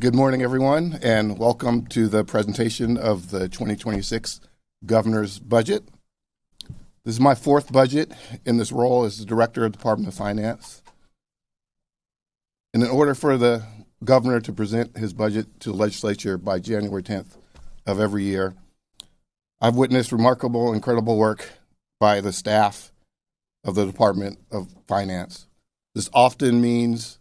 Good morning, everyone, and welcome to the presentation of the 2026 Governor's Budget. This is my fourth budget in this role as the Director of the Department of Finance. And in order for the Governor to present his budget to the legislature by January 10th of every year, I've witnessed remarkable, incredible work by the staff of the Department of Finance. This often means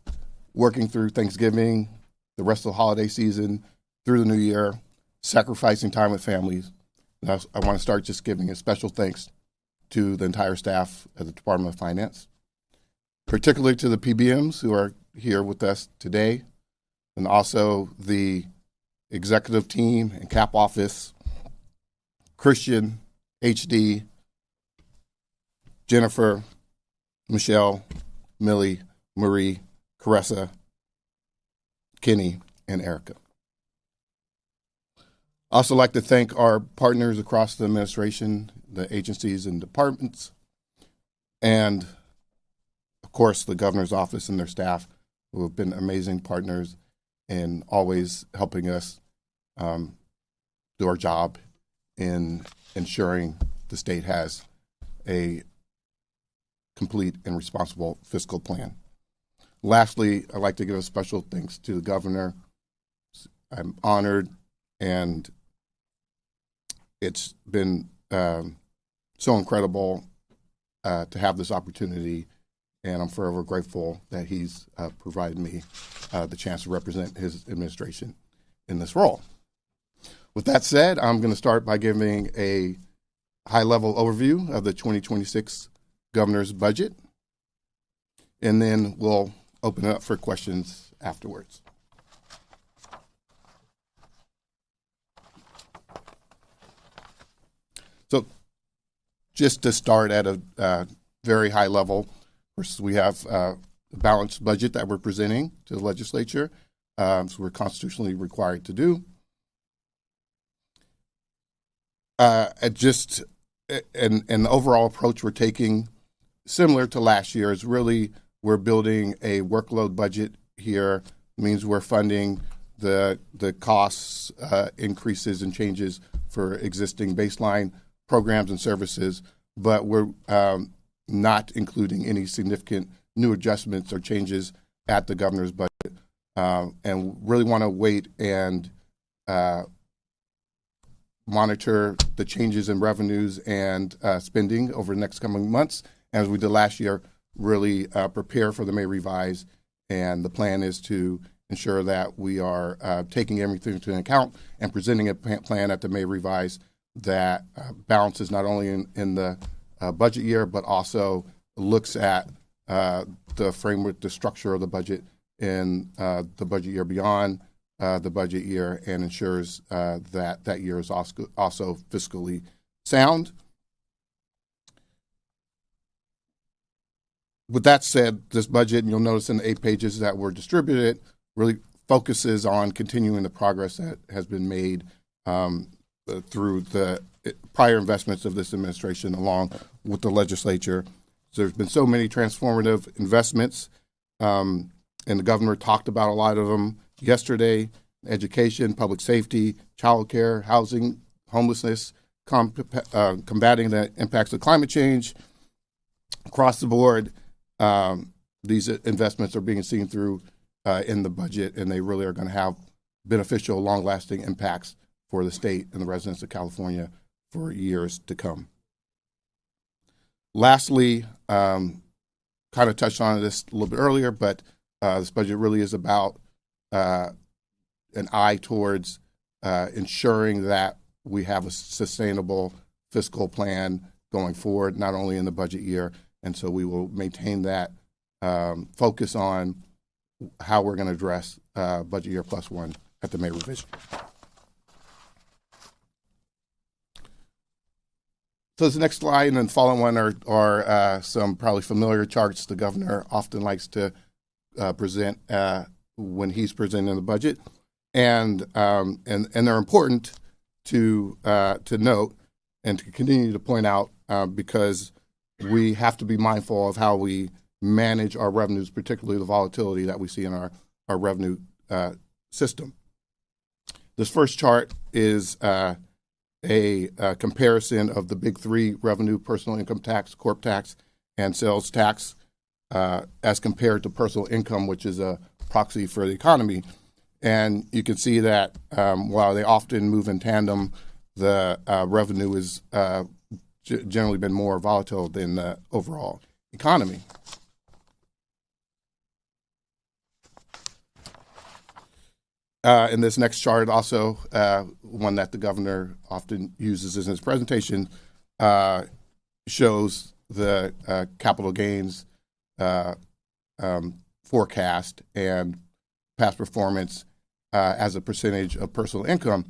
working through Thanksgiving, the rest of the holiday season, through the new year, sacrificing time with families. And I want to start just giving a special thanks to the entire staff at the Department of Finance, particularly to the PBMs who are here with us today, and also the executive team and CAP office, Christian, HD, Jennifer, Michelle, Millie, Marie, Caressa, Kenny, and Erica. I also like to thank our partners across the administration, the agencies and departments, and of course the governor's office and their staff, who have been amazing partners in always helping us do our job in ensuring the state has a complete and responsible fiscal plan. Lastly, I'd like to give a special thanks to the governor. I'm honored, and it's been so incredible to have this opportunity, and I'm forever grateful that he's provided me the chance to represent his administration in this role. With that said, I'm going to start by giving a high-level overview of the 2026 governor's budget, and then we'll open it up for questions afterwards. So just to start at a very high level, first we have a balanced budget that we're presenting to the legislature, so we're constitutionally required to do. The overall approach we're taking, similar to last year, is really we're building a workload budget here. It means we're funding the costs, increases and changes for existing baseline programs and services, but we're not including any significant new adjustments or changes at the governor's budget, and really want to wait and monitor the changes in revenues and spending over the next coming months, as we did last year, really prepare for the May revise. And the plan is to ensure that we are taking everything into account and presenting a plan at the May revise that balances not only in the budget year, but also looks at the framework, the structure of the budget in the budget year beyond the budget year, and ensures that year is also fiscally sound. With that said, this budget, and you'll notice in the 8 pages that were distributed, really focuses on continuing the progress that has been made through the prior investments of this administration along with the legislature. So there's been so many transformative investments, and the governor talked about a lot of them yesterday: education, public safety, childcare, housing, homelessness, combating the impacts of climate change. Across the board, these investments are being seen through in the budget, and they really are going to have beneficial, long-lasting impacts for the state and the residents of California for years to come. Lastly, kind of touched on this a little bit earlier, but this budget really is about an eye towards ensuring that we have a sustainable fiscal plan going forward, not only in the budget year. And so we will maintain that focus on how we're going to address budget year +1 at the May revision. So this next slide and then the following one are some probably familiar charts the governor often likes to present when he's presenting the budget, and they're important to note and to continue to point out because we have to be mindful of how we manage our revenues, particularly the volatility that we see in our revenue system. This first chart is a comparison of the big three: revenue, personal income tax, corp tax, and sales tax, as compared to personal income, which is a proxy for the economy. And you can see that while they often move in tandem, the revenue is generally been more volatile than the overall economy. In this next chart, also one that the governor often uses in his presentation, shows the capital gains forecast and past performance as a percentage of personal income.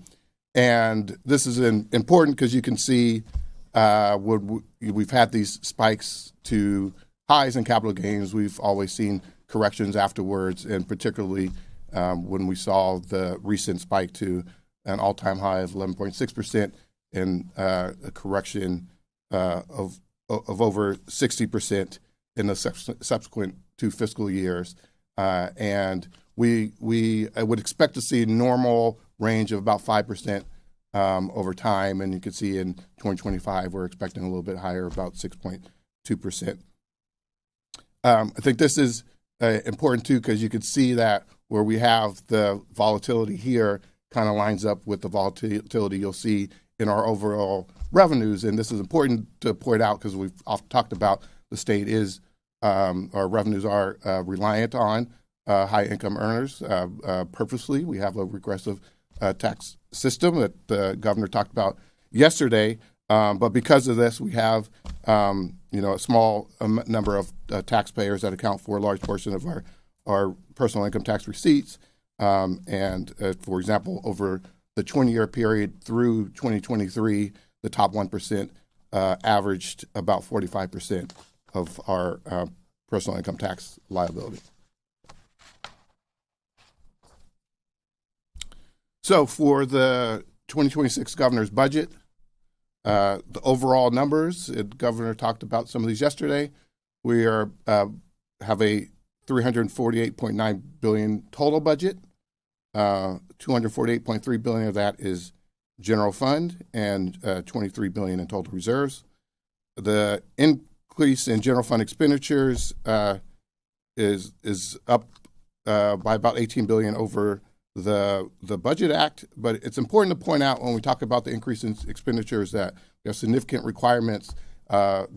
And this is important because you can see we've had these spikes to highs in capital gains. We've always seen corrections afterwards, and particularly when we saw the recent spike to an all-time high of 11.6% and a correction of over 60% in the subsequent 2 fiscal years. And we would expect to see normal range of about 5% over time, and you can see in 2025 we're expecting a little bit higher, about 6.2%. I think this is important too, because you can see that where we have the volatility here kind of lines up with the volatility you'll see in our overall revenues. And this is important to point out because we've often talked about the state is, our revenues are reliant on high income earners purposely. We have a regressive tax system that the governor talked about yesterday. But because of this, we have a small number of taxpayers that account for a large portion of our personal income tax receipts. And for example, over the 20-year period through 2023, the top 1% averaged about 45% of our personal income tax liability. So for the 2026 governor's budget, the overall numbers, the governor talked about some of these yesterday. We have a $348.9 billion total budget. $248.3 billion of that is general fund, and $23 billion in total reserves. The increase in general fund expenditures is up by about $18 billion over the Budget Act. But it's important to point out when we talk about the increase in expenditures that there are significant requirements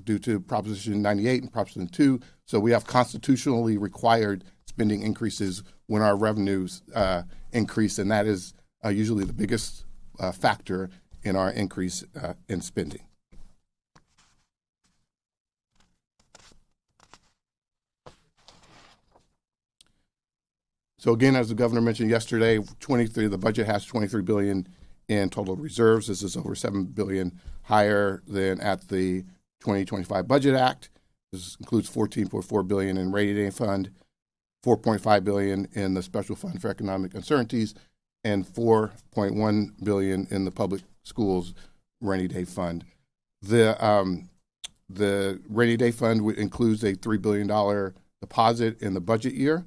due to Proposition 98 and Proposition 2. So we have constitutionally required spending increases when our revenues increase, and that is usually the biggest factor in our increase in spending. So again, as the governor mentioned yesterday, the budget has $23 billion in total reserves. This is over $7 billion higher than at the 2025 Budget Act. This includes $14.4 billion in rainy day fund, $4.5 billion in the special fund for economic uncertainties, and $4.1 billion in the public schools rainy day fund. The rainy day fund includes a $3 billion deposit in the budget year.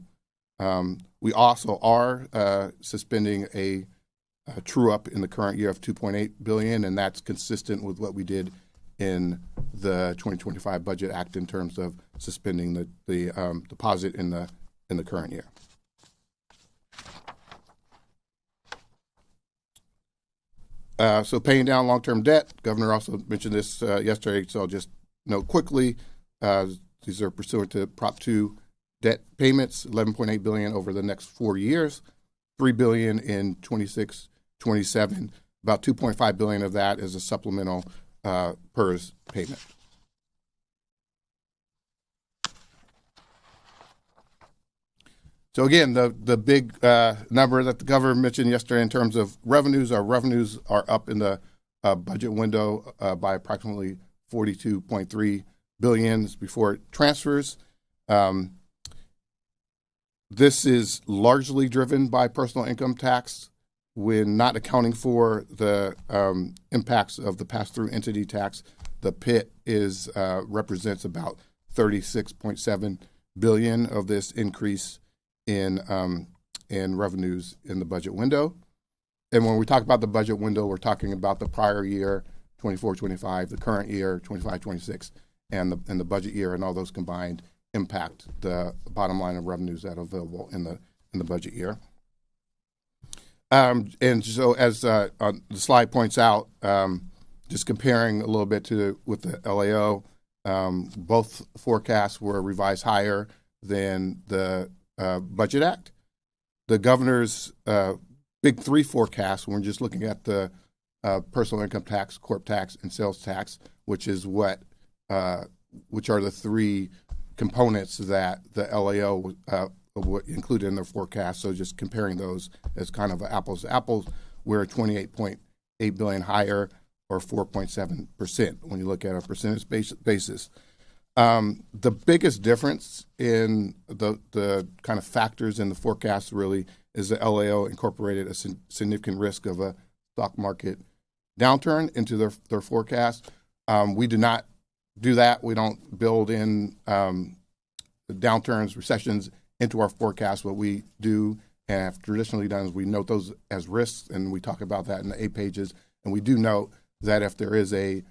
We also are suspending a true up in the current year of $2.8 billion, and that's consistent with what we did in the 2025 Budget Act in terms of suspending the deposit in the current year. So paying down long-term debt, Governor also mentioned this yesterday, so I'll just note quickly, these are pursuant to Prop 2 debt payments, $11.8 billion over the next 4 years, $3 billion in 26, 27. About $2.5 billion of that is a supplemental PERS payment. So again, the big number that the governor mentioned yesterday in terms of revenues, our revenues are up in the budget window by approximately $42.3 billion before transfers. This is largely driven by personal income tax, when not accounting for the impacts of the pass-through entity tax. The PIT represents about $36.7 billion of this increase in in revenues in the budget window. And when we talk about the budget window, we're talking about the prior year, 24-25, the current year, 25-26, and the budget year, and all those combined impact the bottom line of revenues that are available in the budget year. And so, as the slide points out, just comparing a little bit with the LAO, both forecasts were revised higher than the Budget Act. The governor's big three forecast, when we're just looking at the personal income tax, corp tax, and sales tax, which are the three components that the LAO included in their forecast. So just comparing those as kind of apples to apples, we're $28.8 billion higher, or 4.7% when you look at a percentage basis. The biggest difference in the kind of factors in the forecast really is the LAO incorporated a significant risk of a stock market downturn into their forecast. We do not do that. We don't build in downturns, recessions into our forecast. What we do and have traditionally done is we note those as risks, and we talk about that in the 8 pages. And we do note that if there is a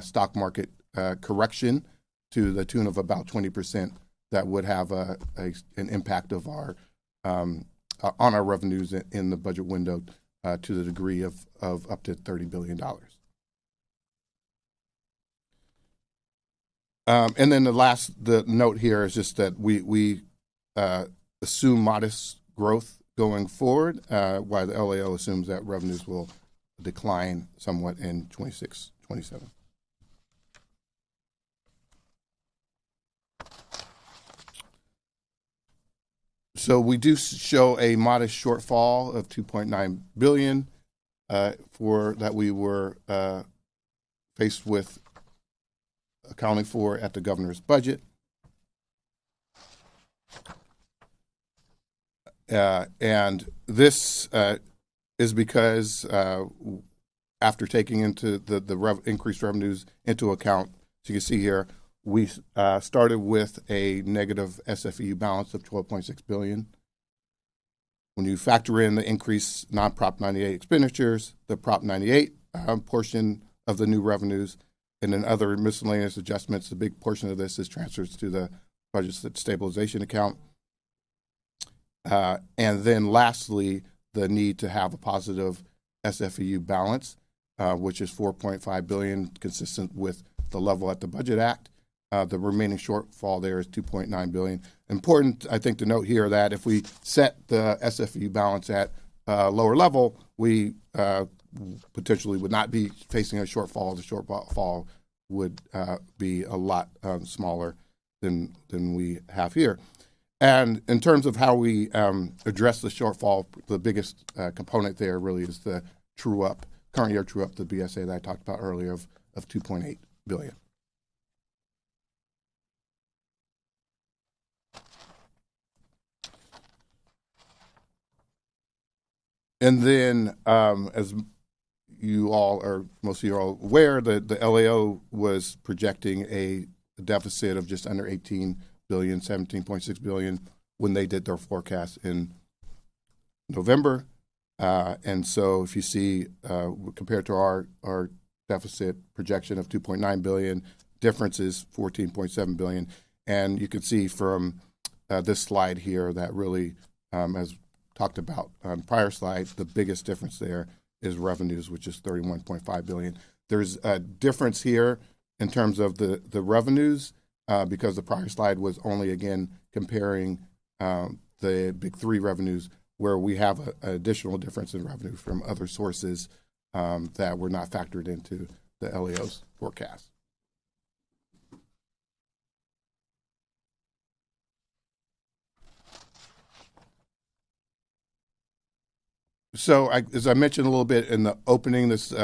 stock market correction to the tune of about 20%, that would have an impact of on our revenues in the budget window to the degree of up to $30 billion. And then the note here is just that we assume modest growth going forward, while the LAO assumes that revenues will decline somewhat in 26, 27. So we do show a modest shortfall of $2.9 billion for that we were faced with accounting for at the governor's budget. And this is because after taking into the increased revenues into account, as you can see here, we started with a negative SFEU balance of $12.6 billion. When you factor in the increased non-Prop 98 expenditures, the Prop 98 portion of the new revenues, and then other miscellaneous adjustments, the big portion of this is transfers to the budget stabilization account. And then lastly, the need to have a positive SFEU balance, which is $4.5 billion, consistent with the level at the Budget Act. The remaining shortfall there is $2.9 billion. Important, I think, to note here that if we set the SFEU balance at a lower level, we potentially would not be facing a shortfall. The shortfall would be a lot smaller than we have here. And in terms of how we address the shortfall, the biggest component there really is the true-up, current year true-up, the BSA that I talked about earlier of $2.8 billion. And then, as you all are, most of you are all aware, the LAO was projecting a deficit of just under $18 billion, $17.6 billion, when they did their forecast in November. And so if you see, compared to our deficit projection of $2.9 billion, difference is $14.7 billion. And you can see from this slide here that really, as talked about on prior slides, the biggest difference there is revenues, which is $31.5 billion. There's a difference here in terms of the revenues, because the prior slide was only, again, comparing the big three revenues, where we have an additional difference in revenue from other sources that were not factored into the LAO's forecast. So, as I mentioned a little bit in the opening, this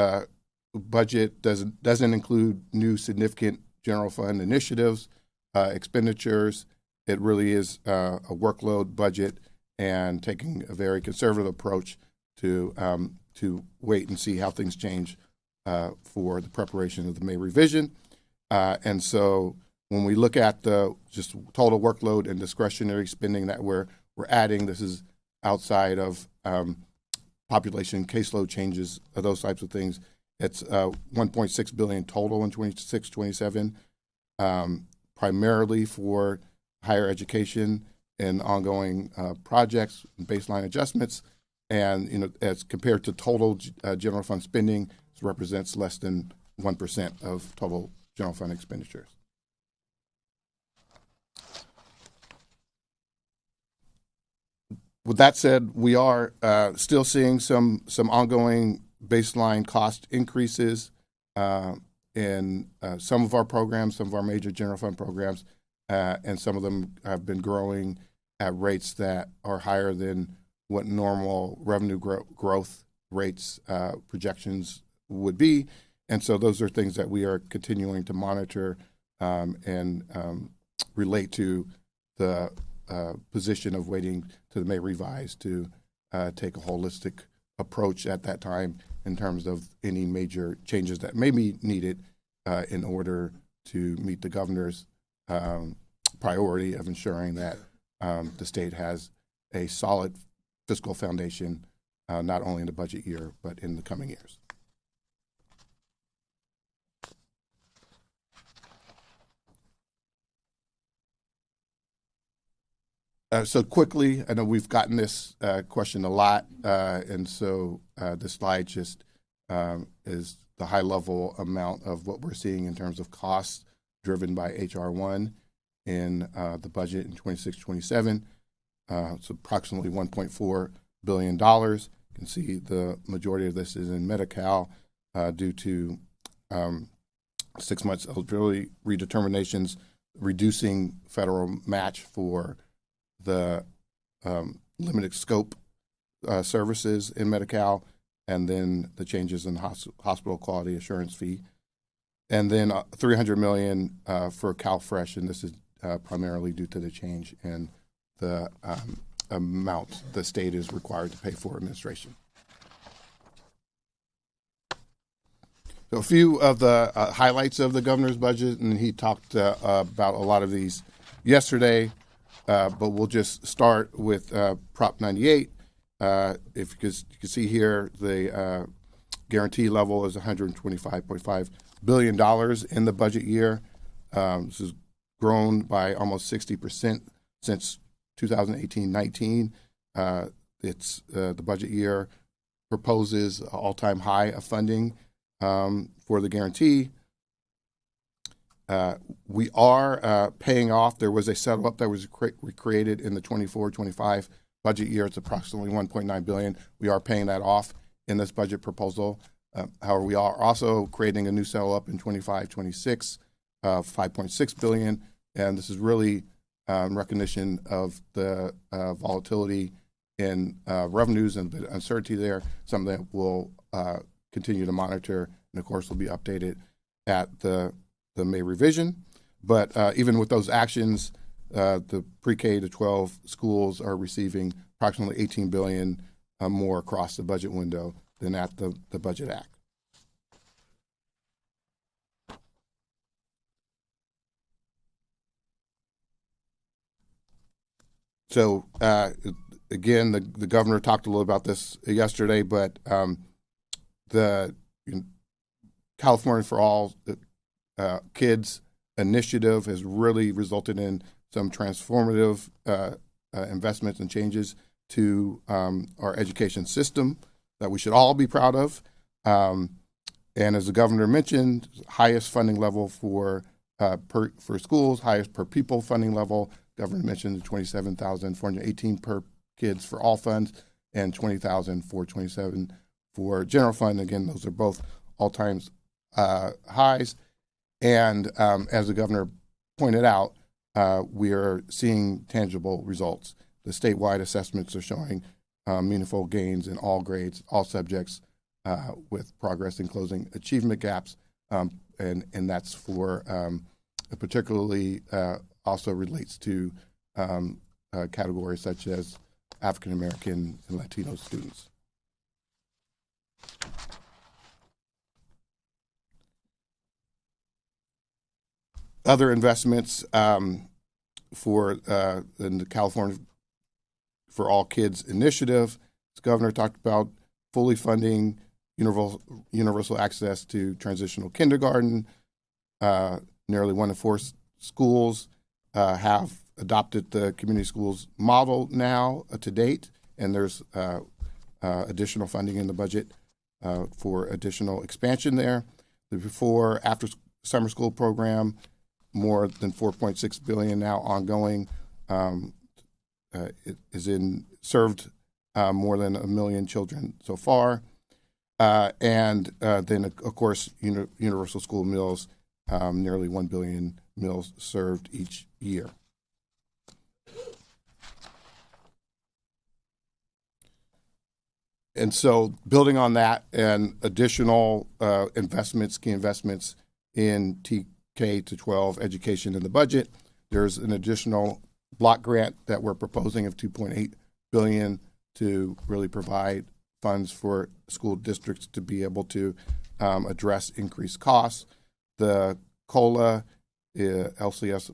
budget doesn't include new significant general fund initiatives, expenditures. It really is a workload budget and taking a very conservative approach to wait and see how things change for the preparation of the May revision. And so when we look at the just total workload and discretionary spending that we're adding, this is outside of population caseload changes, those types of things. It's $1.6 billion total in 26-27, primarily for higher education and ongoing projects, and baseline adjustments, and as compared to total general fund spending, it represents less than 1% of total general fund expenditures. With that said, we are still seeing some ongoing baseline cost increases in some of our programs, some of our major general fund programs, and some of them have been growing at rates that are higher than what normal revenue growth rates projections would be. And so those are things that we are continuing to monitor and relate to the position of waiting to the May revise to take a holistic approach at that time in terms of any major changes that may be needed in order to meet the governor's priority of ensuring that the state has a solid fiscal foundation, not only in the budget year, but in the coming years. So quickly, I know we've gotten this question a lot, and so this slide just is the high-level amount of what we're seeing in terms of costs driven by H.R. 1 in the budget in 26-27. It's approximately $1.4 billion. You can see the majority of this is in Medi-Cal due to 6 months eligibility redeterminations, reducing federal match for the limited scope services in Medi-Cal, and then the changes in hospital quality assurance fee, and then $300 million for CalFresh, and this is primarily due to the change in the amount the state is required to pay for administration. So a few of the highlights of the governor's budget, and he talked about a lot of these yesterday. But we'll just start with Prop 98. If you can see here, the guarantee level is $125.5 billion in the budget year. This has grown by almost 60% since 2018-19. It's the budget year proposes an all-time high of funding for the guarantee. We are paying off. There was a settle-up that was created in the 24-25 budget year. It's approximately $1.9 billion. We are paying that off in this budget proposal. However, we are also creating a new settle-up in 25-26 of $5.6 billion, and this is really recognition of the volatility in revenues and the uncertainty there, something that we'll continue to monitor, and of course will be updated at the May revision. But even with those actions, the pre-K to 12 schools are receiving approximately $18 billion more across the budget window than at the Budget Act. So again, the governor talked a little about this yesterday, but the California for All Kids initiative has really resulted in some transformative investments and changes to our education system that we should all be proud of. And as the governor mentioned, highest funding level for schools, highest per pupil funding level. Governor mentioned the $27,418 per kids for all funds and $20,427 for general fund. Again, those are both all-time highs. And as the governor pointed out, we are seeing tangible results. The statewide assessments are showing meaningful gains in all grades, all subjects, with progress in closing achievement gaps, and that's for particularly also relates to categories such as African American and Latino students. Other investments for in the California for All Kids initiative. As the governor talked about, fully funding universal access to transitional kindergarten. Nearly 1 in 4 schools have adopted the community schools model now to date, and there's additional funding in the budget for additional expansion there. The before after summer school program, more than $4.6 billion now ongoing. It is served more than 1 million children so far. And then, of course, universal school meals, nearly 1 billion meals served each year. And so building on that and additional key investments in TK to 12 education in the budget, there's an additional block grant that we're proposing of $2.8 billion to really provide funds for school districts to be able to address increased costs. The COLA, LCFF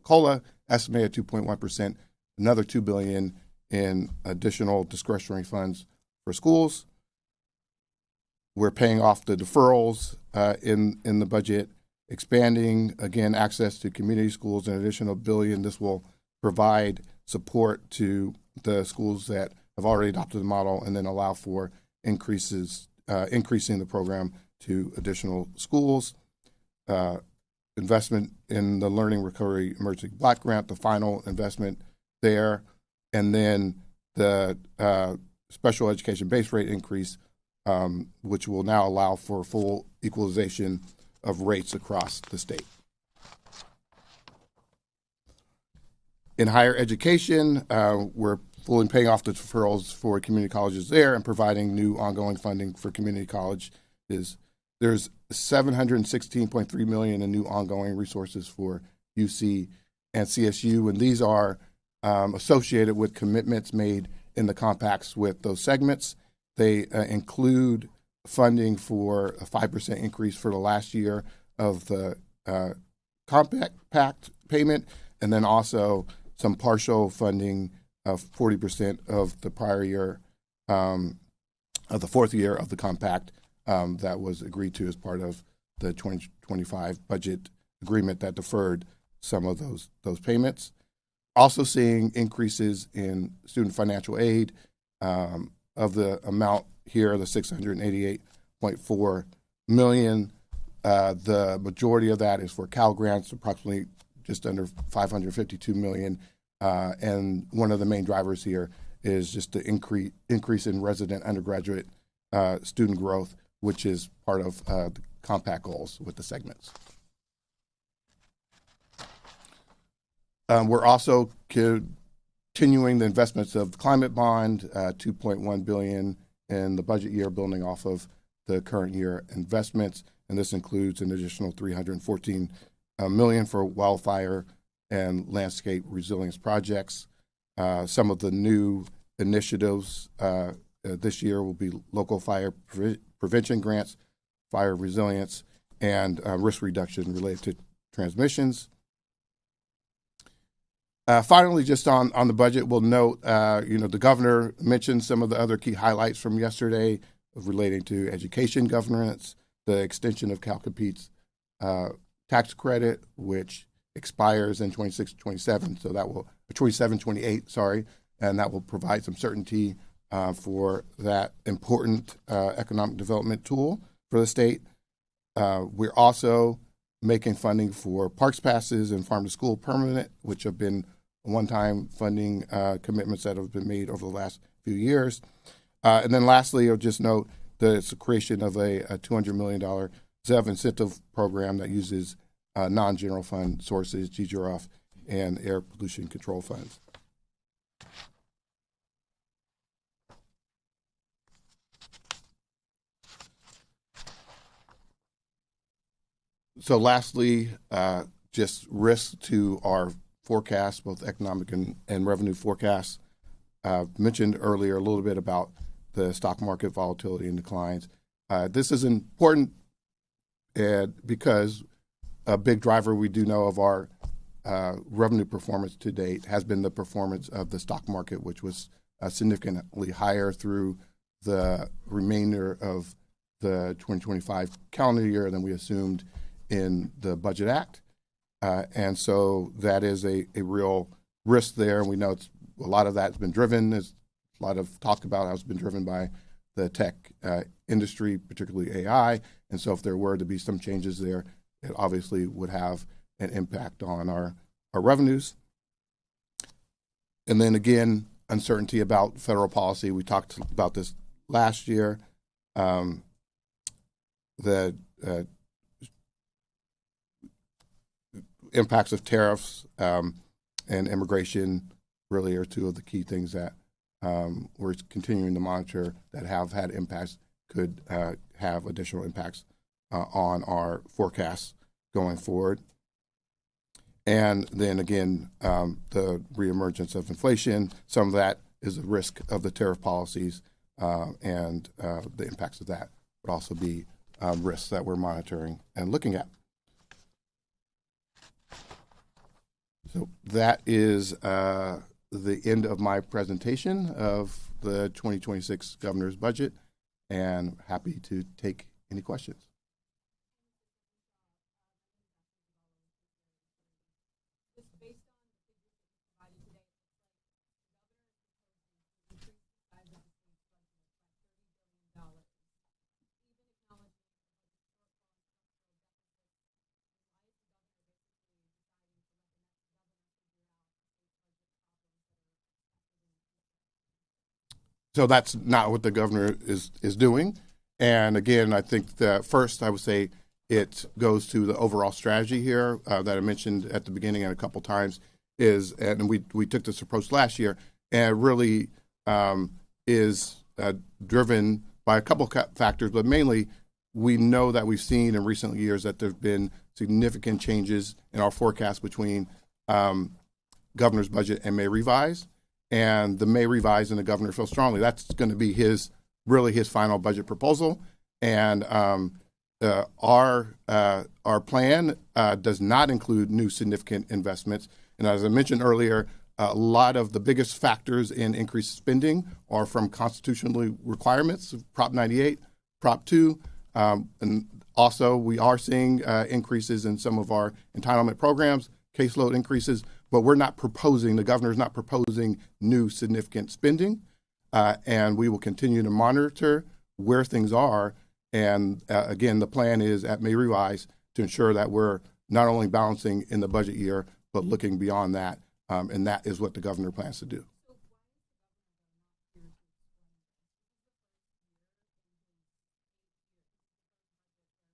COLA, estimated 2.1%, another $2 billion in additional discretionary funds for schools. We're paying off the deferrals in the budget, expanding, again, access to community schools, an additional $1 billion. This will provide support to the schools that have already adopted the model and then allow for increasing the program to additional schools. Investment in the Learning Recovery Emergency Block Grant, the final investment there, and then the special education base rate increase, which will now allow for full equalization of rates across the state. In higher education, we're fully paying off the deferrals for community colleges there and providing new ongoing funding for community college. There's $716.3 million in new ongoing resources for UC and CSU, and these are associated with commitments made in the compacts with those segments. They include funding for a 5% increase for the last year of the compact payment, and then also some partial funding of 40% of the prior year, of the fourth year of the compact that was agreed to as part of the 2025 budget agreement that deferred some of those payments. Also seeing increases in student financial aid of the amount here, the $688.4 million. The majority of that is for Cal grants, approximately just under $552 million. And one of the main drivers here is just the increase in resident undergraduate student growth, which is part of the compact goals with the segments. We're also continuing the investments of the climate bond, $2.1 billion in the budget year, building off of the current year investments, and this includes an additional $314 million for wildfire and landscape resilience projects. Some of the new initiatives this year will be local fire prevention grants, fire resilience, and risk reduction related to transmissions. Finally, just on the budget, we'll note, the governor mentioned some of the other key highlights from yesterday relating to education governance, the extension of CalCompete's tax credit, which expires in 26-27, so that will 27-28, sorry, and that will provide some certainty for that important economic development tool for the state. We're also making funding for parks passes and farm to school permanent, which have been one-time funding commitments that have been made over the last few years. And then lastly, I'll just note the creation of a $200 million ZEV incentive program that uses non-general fund sources, GGRF, and air pollution control funds. So lastly, just risks to our forecasts, both economic and revenue forecasts. Mentioned earlier a little bit about the stock market volatility and declines. This is important because a big driver we do know of our revenue performance to date has been the performance of the stock market, which was significantly higher through the remainder of the 2025 calendar year than we assumed in the Budget Act. And so that is a real risk there. And we know a lot of that's been driven, as a lot of talk about how it's been driven by the tech industry, particularly AI. And so if there were to be some changes there, it obviously would have an impact on our revenues. And then again, uncertainty about federal policy. We talked about this last year. The impacts of tariffs and immigration really are two of the key things that we're continuing to monitor that have had impacts, could have additional impacts on our forecasts going forward. And then again, the reemergence of inflation, some of that is a risk of the tariff policies, and the impacts of that would also be risks that we're monitoring and looking at. So that is the end of my presentation of the 2026 governor's budget, and happy to take any questions. So that's not what the governor is doing. And again, I think that first I would say it goes to the overall strategy here that I mentioned at the beginning and a couple times is, and we took this approach last year, and it really is driven by a couple factors, but mainly we know that we've seen in recent years that there have been significant changes in our forecast between governor's budget and May revise. And the May revise and the governor feels strongly that's going to be his final budget proposal. And our plan does not include new significant investments. And as I mentioned earlier, a lot of the biggest factors in increased spending are from constitutional requirements, Prop 98, Prop 2, and also we are seeing increases in some of our entitlement programs, caseload increases. But the governor's not proposing new significant spending, and we will continue to monitor where things are. And again, the plan is at May revise to ensure that we're not only balancing in the budget year, but looking beyond that, and that is what the governor plans to do.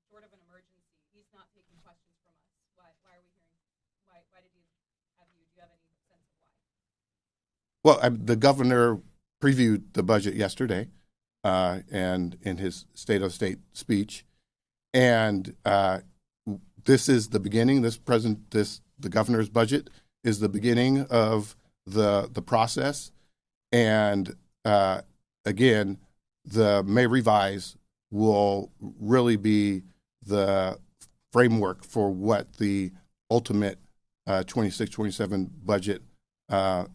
Sort of an emergency. He's not taking questions from us. Why are we hearing? Why did he have you? Do you have any sense of why? Well, the governor previewed the budget yesterday, and in his State of State speech, and this is the beginning. The governor's budget is the beginning of the process, and again, the May revise will really be the framework for what the ultimate 26-27 budget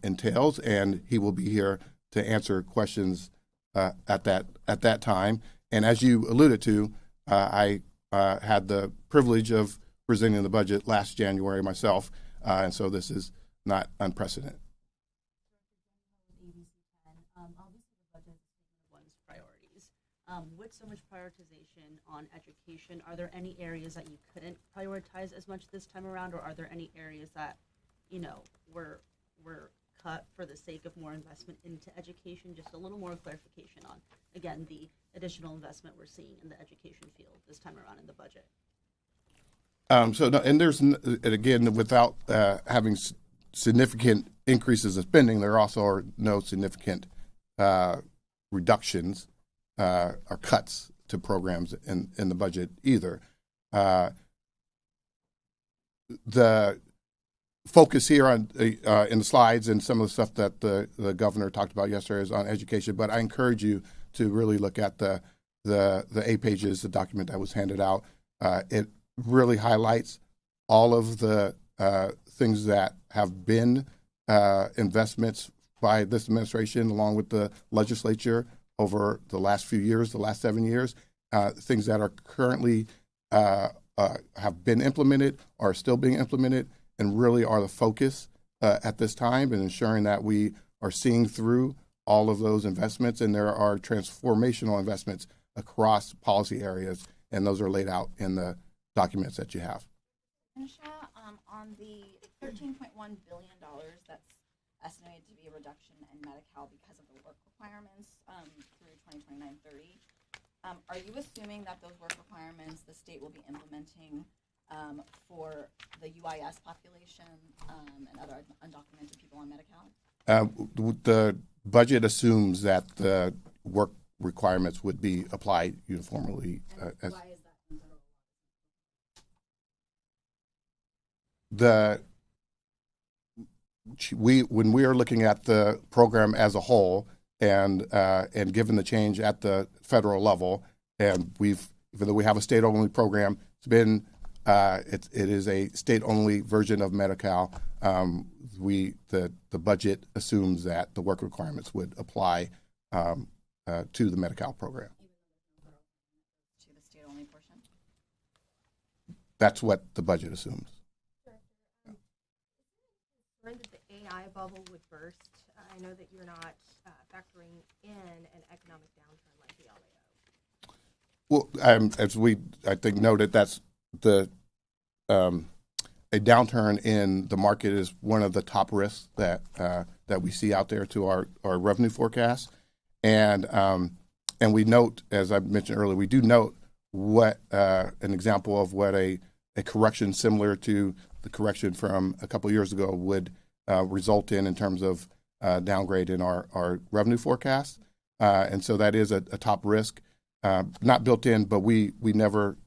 entails, and he will be here to answer questions at that time. And as you alluded to, I had the privilege of presenting the budget last January myself, and so this is not unprecedented. With so much prioritization on education, are there any areas that you couldn't prioritize as much this time around, or are there any areas that, were cut for the sake of more investment into education? Just a little more clarification on, again, the additional investment we're seeing in the education field this time around in the budget. Again, without having significant increases in spending, there also are no significant reductions or cuts to programs in the budget either. The focus here on in the slides and some of the stuff that the governor talked about yesterday is on education, but I encourage you to really look at the 8 pages, the document that was handed out. It really highlights all of the things that have been investments by this administration, along with the legislature over the last few years, the last 7 years, things that are currently have been implemented, are still being implemented, and really are the focus at this time, and ensuring that we are seeing through all of those investments, and there are transformational investments across policy areas, and those are laid out in the documents that you have. Stephenshaw, on the $13.1 billion that's estimated to be a reduction in Medi-Cal because of the work requirements through 2029-30, are you assuming that those work requirements the state will be implementing for the UIS population and other undocumented people on Medi-Cal? The budget assumes that the work requirements would be applied uniformly. Why is that? When we are looking at the program as a whole, and given the change at the federal level, and even though we have a state-only program, it is a state-only version of Medi-Cal. The budget assumes that the work requirements would apply to the Medi-Cal program. To the state-only portion? That's what the budget assumes. That the AI bubble would burst. I know that you're not factoring in an economic downturn like the LAO. Well, as we, I think, noted, that's a downturn in the market is one of the top risks that we see out there to our revenue forecast. And we note, as I mentioned earlier, we do note what an example of what a correction similar to the correction from a couple of years ago would result in terms of downgrade in our revenue forecast. And so that is a top risk, not built in, but we never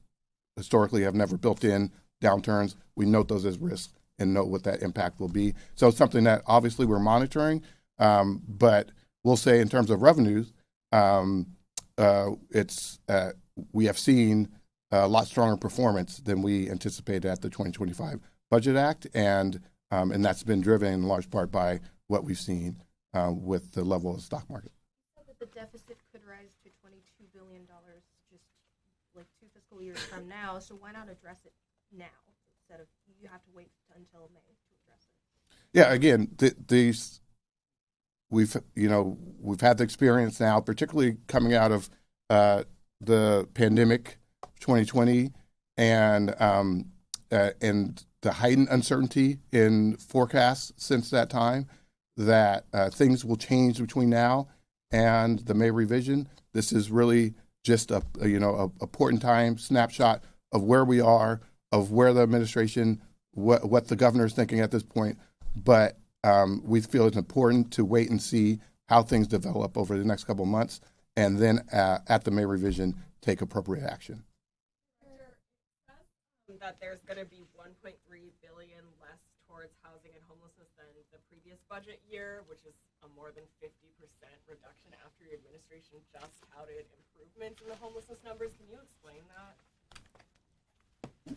historically have never built in downturns. We note those as risks and note what that impact will be. So it's something that obviously we're monitoring, but we'll say in terms of revenues, we have seen a lot stronger performance than we anticipated at the 2025 Budget Act, and that's been driven in large part by what we've seen with the level of the stock market. That the deficit could rise to $22 billion just like 2 fiscal years from now, so why not address it now instead of you have to wait until May to address it? Yeah, again, we've had the experience now, particularly coming out of the pandemic, 2020, and the heightened uncertainty in forecasts since that time, that things will change between now and the May revision. This is really just a point in time snapshot of where we are, of where the administration, what the governor is thinking at this point. But we feel it's important to wait and see how things develop over the next couple of months, and then at the May revision, take appropriate action. That there's going to be $1.3 billion less towards housing and homelessness than the previous budget year, which is a more than 50% reduction after your administration just touted improvements in the homelessness numbers. Can you explain that?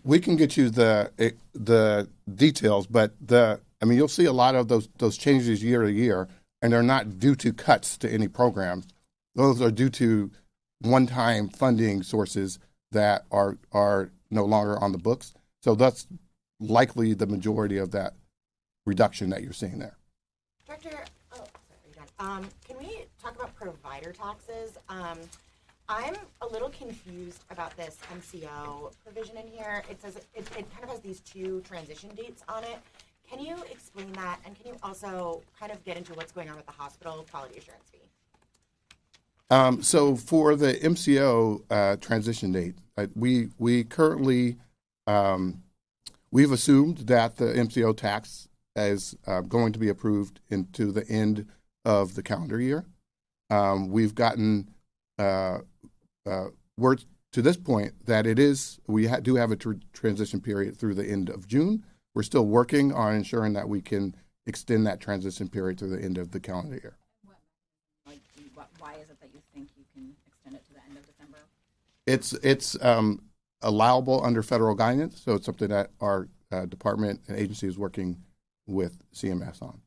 We can get you the details, but you'll see a lot of those changes year to year, and they're not due to cuts to any programs. Those are due to one-time funding sources that are no longer on the books. So that's likely the majority of that reduction that you're seeing there. Director, can we talk about provider taxes? I'm a little confused about this MCO provision in here. It says it kind of has these 2 transition dates on it. Can you explain that? And can you also kind of get into what's going on with the hospital quality assurance fee? So for the MCO transition date, we currently we've assumed that the MCO tax is going to be approved into the end of the calendar year. We've gotten word to this point that it is. We do have a transition period through the end of June. We're still working on ensuring that we can extend that transition period to the end of the calendar year. Why is it that you think you can extend it to the end of December? It's allowable under federal guidance, so it's something that our department and agency is working with CMS on.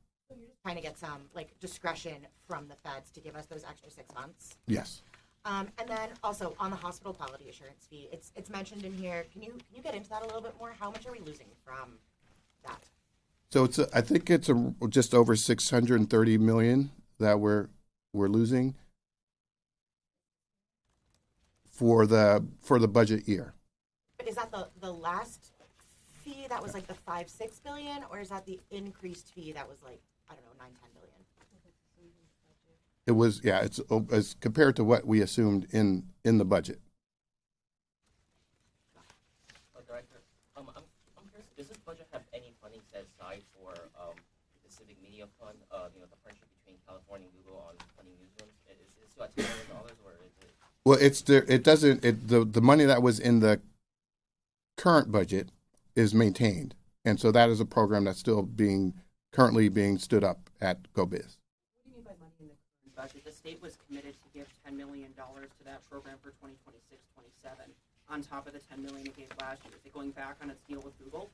Trying to get some like discretion from the feds to give us those extra 6 months. Yes. And then also on the hospital quality assurance fee, it's mentioned in here. Can you get into that a little bit more? How much are we losing from that? So I think it's just over 630 million that we're losing for the budget year. But is that the last fee that was like the 5-6 billion, or is that the increased fee that was like, I don't know, 9-10 billion? It was, yeah, it's as compared to what we assumed in the budget. Director, I'm curious, does this budget have any funding set aside for the Civic Media Fund, the partnership between California and Google on funding newsrooms? Is it still at $10 million, or is it? Well, it's there. It doesn't. The money that was in the current budget is maintained, and so that is a program that's still currently being stood up at GoBiz. What do you mean by money in the current budget? The state was committed to give $10 million to that program for 2026-27 on top of the $10 million it gave last year. Is it going back on its deal with Google?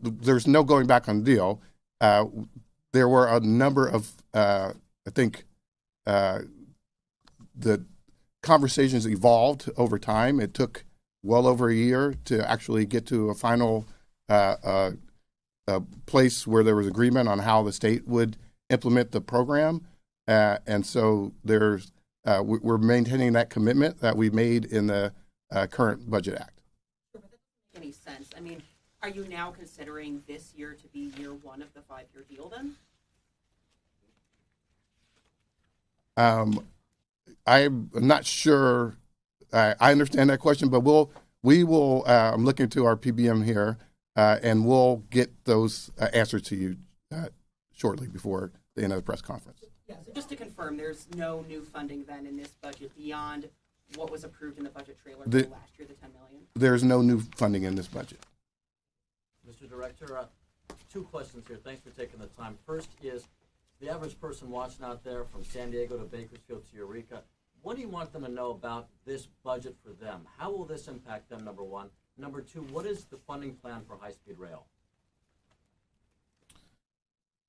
There's no going back on the deal. There were a number of, I think, the conversations evolved over time. It took well over a year to actually get to a final place where there was agreement on how the state would implement the program. And so we're maintaining that commitment that we made in the current Budget Act. But that doesn't make any sense. I mean, are you now considering this year to be year one of the 5-year deal then? I'm not sure. I understand that question, but we will. I'm looking to our PBM here, and we'll get those answers to you shortly before the end of the press conference. Yeah, so just to confirm, there's no new funding then in this budget beyond what was approved in the budget trailer for last year, the $10 million? There's no new funding in this budget. Mr. Director, 2 questions here. Thanks for taking the time. First is, the average person watching out there from San Diego to Bakersfield to Eureka, what do you want them to know about this budget for them? How will this impact them, number one? Number two, what is the funding plan for high-speed rail?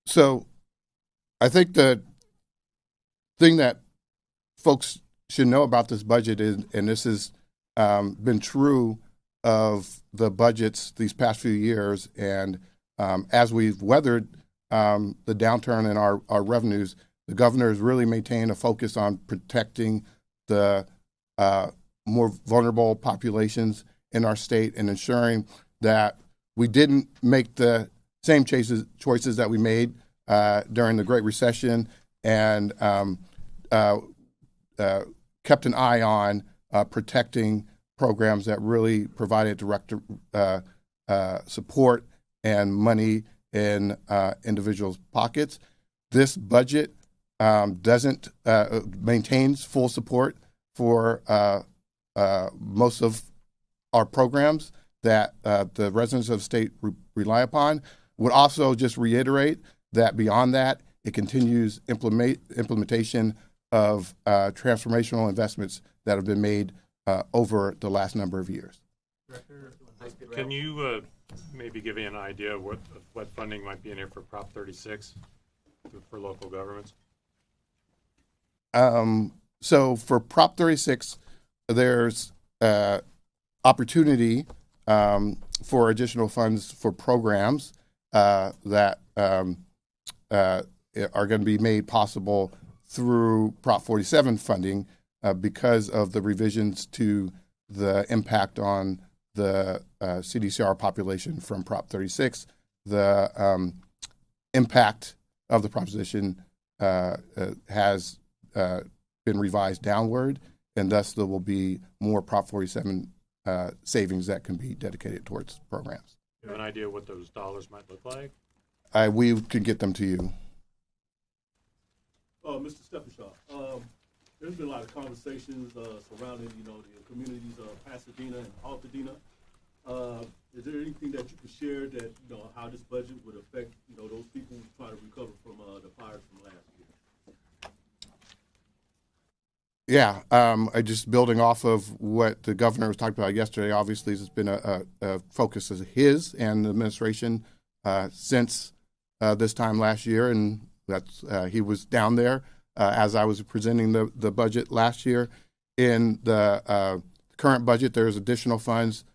So I think the thing that folks should know about this budget is, and this has been true of the budgets these past few years, and as we've weathered the downturn in our revenues, the governor has really maintained a focus on protecting the more vulnerable populations in our state and ensuring that we didn't make the same choices that we made during the Great Recession, and kept an eye on protecting programs that really provided direct support and money in individuals' pockets. This budget doesn't maintains full support for most of our programs that the residents of the state rely upon. Would also just reiterate that beyond that, it continues implementation of transformational investments that have been made over the last number of years. Director, can you maybe give me an idea of what funding might be in here for Prop 36 for local governments? So for Prop 36, there's opportunity for additional funds for programs that are going to be made possible through Prop 47 funding because of the revisions to the impact on the CDCR population from Prop 36. The impact of the proposition has been revised downward, and thus there will be more Prop 47 savings that can be dedicated towards programs. Do you have an idea what those dollars might look like? We can get them to you. Mr. Stephenshaw, there's been a lot of conversations surrounding, the communities of Pasadena and Altadena. Is there anything that you could share that, how this budget would affect, those people trying to recover from the fires from last year? Yeah, I just building off of what the governor was talking about yesterday. Obviously, this has been a focus of his and the administration since this time last year, and that's he was down there as I was presenting the budget last year. In the current budget, there's additional funds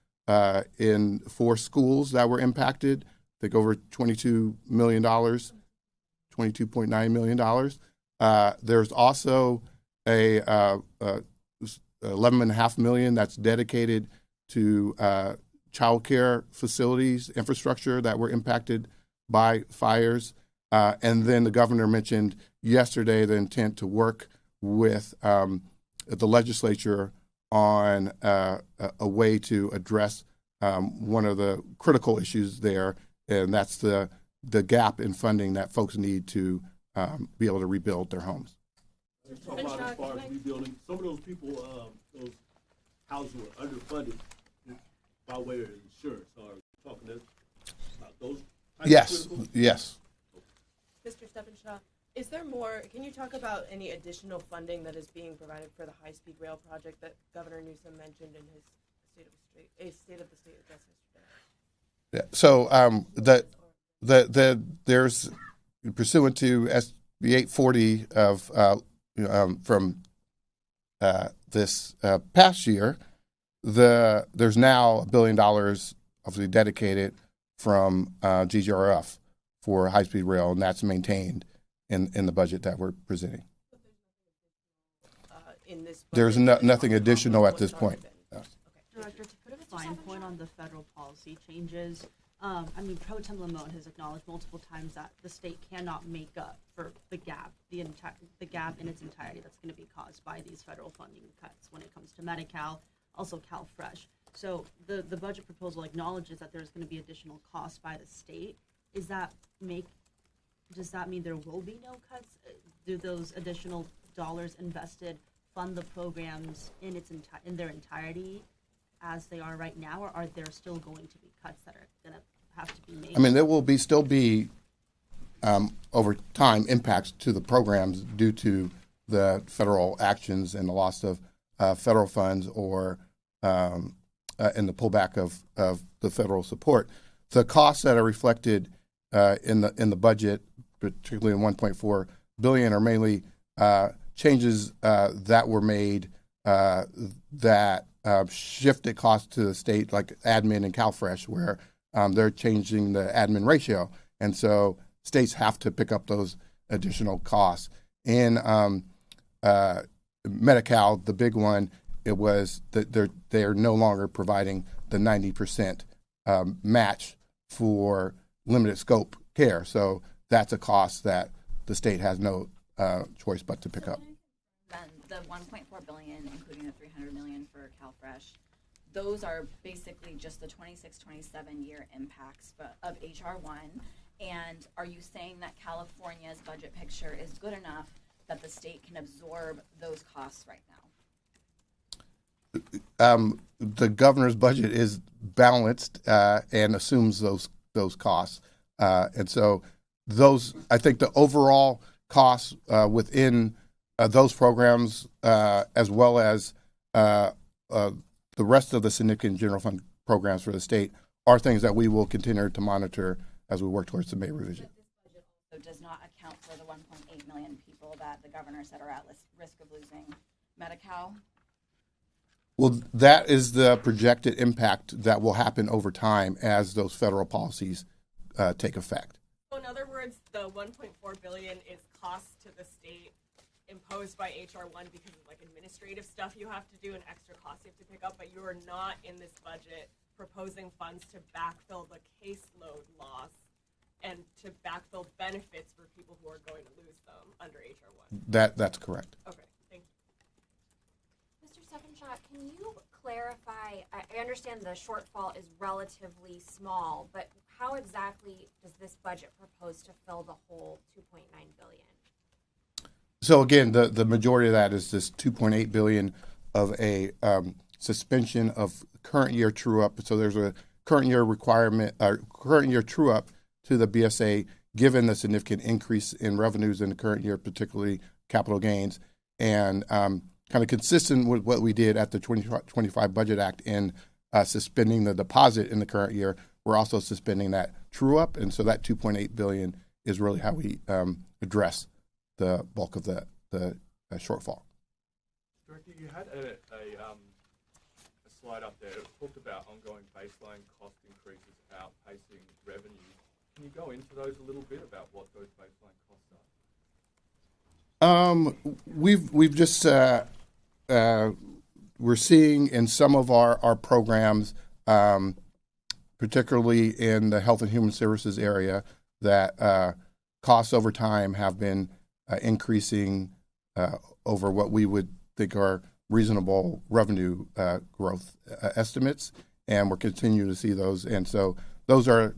in 4 schools that were impacted. I think over $22 million, $22.9 million. There's also a $11.5 million that's dedicated to child care facilities, infrastructure that were impacted by fires. And then the governor mentioned yesterday the intent to work with the legislature on a way to address one of the critical issues there, and that's the gap in funding that folks need to be able to rebuild their homes. Talk about as far as rebuilding, some of those people, those houses were underfunded by way of insurance. Are we talking about those? Yes, yes. Mr. Stephenshaw, is there more? Can you talk about any additional funding that is being provided for the high-speed rail project that Governor Newsom mentioned in his State of the State address yesterday? Yeah. So there's pursuant to SB 840 of from this past year, there's now $1 billion obviously dedicated from GGRF for high-speed rail, and that's maintained in the budget that we're presenting. In this There's nothing additional at this point. Director, to put a fine point on the federal policy changes, I mean, Pro Tem Lamone has acknowledged multiple times that the state cannot make up for the gap, the gap in its entirety that's going to be caused by these federal funding cuts when it comes to Medi-Cal, also CalFresh. So the budget proposal acknowledges that there's going to be additional costs by the state. Does that mean there will be no cuts? Do those additional dollars invested fund the programs in their entirety as they are right now, or are there still going to be cuts that are going to have to be made? I mean, there will still be over time impacts to the programs due to the federal actions and the loss of federal funds or and the pullback of the federal support. The costs that are reflected in the budget, particularly in $1.4 billion, are mainly changes that were made that shifted costs to the state, like admin and CalFresh, where they're changing the admin ratio, and so states have to pick up those additional costs. In Medi-Cal, the big one, it was that they're no longer providing the 90% match for limited scope care. So that's a cost that the state has no choice but to pick up. Then the $1.4 billion, including the $300 million for CalFresh, those are basically just the 26-27 year impacts of HR 1. And are you saying that California's budget picture is good enough that the state can absorb those costs right now? The governor's budget is balanced and assumes those costs, and so I think the overall costs within those programs, as well as the rest of the significant general fund programs for the state, are things that we will continue to monitor as we work towards the May revision. But this budget also does not account for the 1.8 million people that the governor said are at risk of losing Medi-Cal. Well, that is the projected impact that will happen over time as those federal policies take effect. So in other words, the $1.4 billion is costs to the state imposed by HR 1 because of like administrative stuff you have to do and extra costs you have to pick up, but you are not in this budget proposing funds to backfill the caseload loss and to backfill benefits for people who are going to lose them under HR 1. That's correct. Okay, thank you. Mr. Stephenshaw, can you clarify? I understand the shortfall is relatively small, but how exactly does this budget propose to fill the whole $2.9 billion? So again, the majority of that is this $2.8 billion of a suspension of current year true up. So there's a current year requirement, current year true up to the BSA, given the significant increase in revenues in the current year, particularly capital gains, and kind of consistent with what we did at the 2025 Budget Act in suspending the deposit in the current year. We're also suspending that true up, and so that $2.8 billion is really how we address the bulk of the shortfall. Director, you had a slide up there that talked about ongoing baseline cost increases outpacing revenue. Can you go into those a little bit about what those baseline costs are? We've just we're seeing in some of our programs, particularly in the Health and Human Services area, that costs over time have been increasing over what we would think are reasonable revenue growth estimates, and we're continuing to see those. And so those are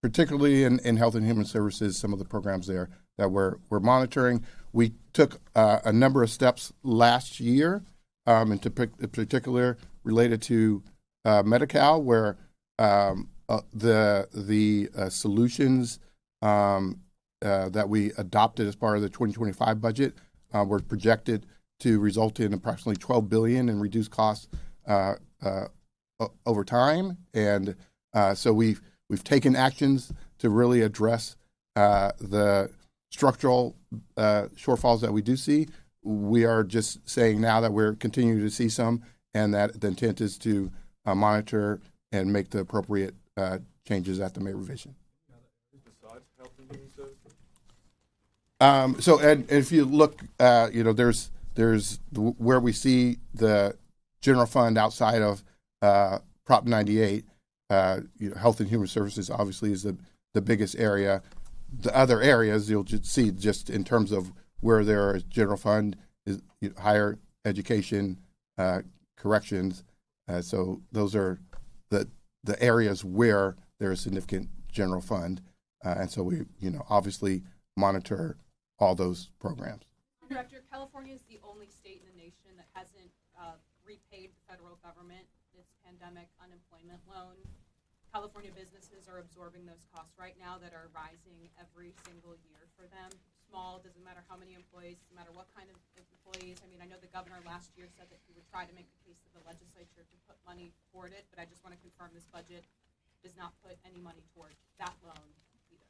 particularly in Health and Human Services, some of the programs there that we're monitoring. We took a number of steps last year, in particular related to Medi-Cal, where the solutions that we adopted as part of the 2025 budget were projected to result in approximately $12 billion in reduced costs over time, and so we've taken actions to really address the structural shortfalls that we do see. We are just saying now that we're continuing to see some, and that the intent is to monitor and make the appropriate changes at the May revision. Besides Health and Human Services? So, and if you look, there's where we see the general fund outside of Prop 98. Health and Human Services obviously is the biggest area. The other areas you'll just see just in terms of where there is general fund is higher education, corrections. So those are the areas where there is significant general fund, and so we obviously monitor all those programs. Director, California is the only state in the nation that hasn't repaid the federal government its pandemic unemployment loan. California businesses are absorbing those costs right now that are rising every single year for them. Small, doesn't matter how many employees, doesn't matter what kind of employees. I mean, I know the governor last year said that he would try to make the case to the legislature to put money toward it, but I just want to confirm this budget does not put any money toward that loan either.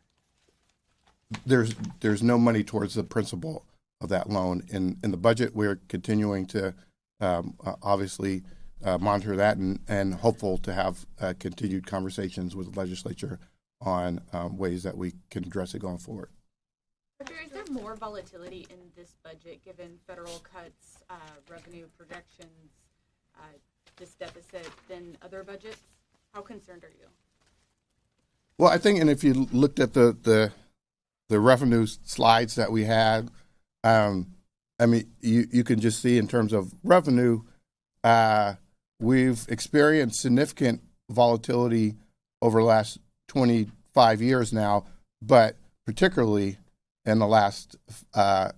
There's no money towards the principal of that loan in the budget. We're continuing to obviously monitor that and hopeful to have continued conversations with the legislature on ways that we can address it going forward. Is there more volatility in this budget given federal cuts, revenue projections, this deficit than other budgets? How concerned are you? Well, I think, and if you looked at the revenue slides that we had, I mean, you can just see in terms of revenue, we've experienced significant volatility over the last 25 years now, but particularly in the last 5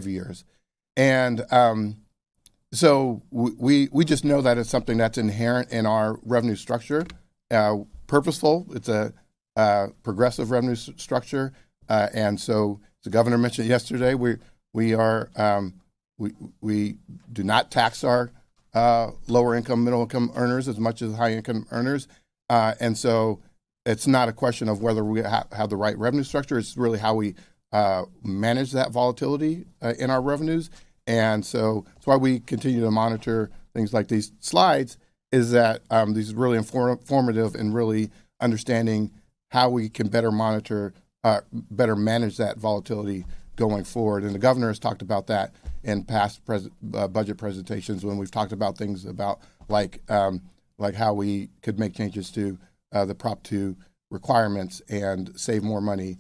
years. And so we just know that it's something that's inherent in our revenue structure, purposeful. It's a progressive revenue structure. And so, as the governor mentioned yesterday, we do not tax our lower income, middle income earners as much as high income earners. And so it's not a question of whether we have the right revenue structure. It's really how we manage that volatility in our revenues. And so that's why we continue to monitor things like these slides, is that these are really informative in really understanding how we can better monitor, better manage that volatility going forward. And the governor has talked about that in past budget presentations when we've talked about things about like how we could make changes to the Prop 2 requirements and save more money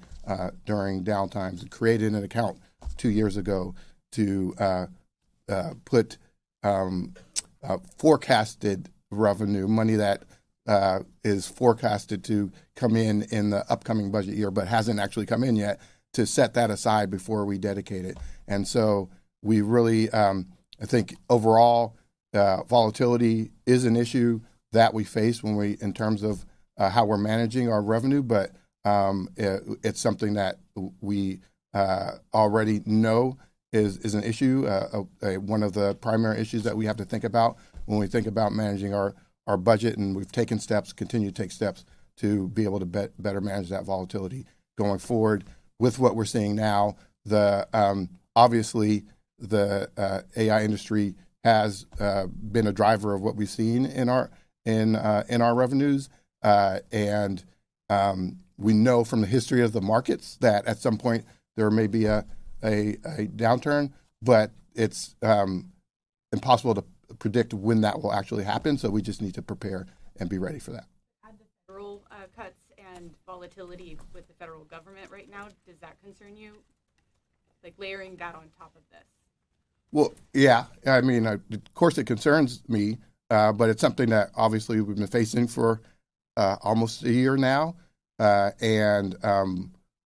during downtimes. We created an account 2 years ago to put forecasted revenue, money that is forecasted to come in the upcoming budget year but hasn't actually come in yet, to set that aside before we dedicate it. And so we really, I think overall, volatility is an issue that we face in terms of how we're managing our revenue, but it's something that we already know is an issue, one of the primary issues that we have to think about when we think about managing our budget, and we've taken steps, continue to take steps to be able to better manage that volatility going forward. With what we're seeing now, obviously the AI industry has been a driver of what we've seen in our revenues, and we know from the history of the markets that at some point there may be a downturn, but it's impossible to predict when that will actually happen. So we just need to prepare and be ready for that. Add the federal cuts and volatility with the federal government right now. Does that concern you? Like layering that on top of this? Well, yeah. I mean, of course, it concerns me, but it's something that obviously we've been facing for almost a year now, and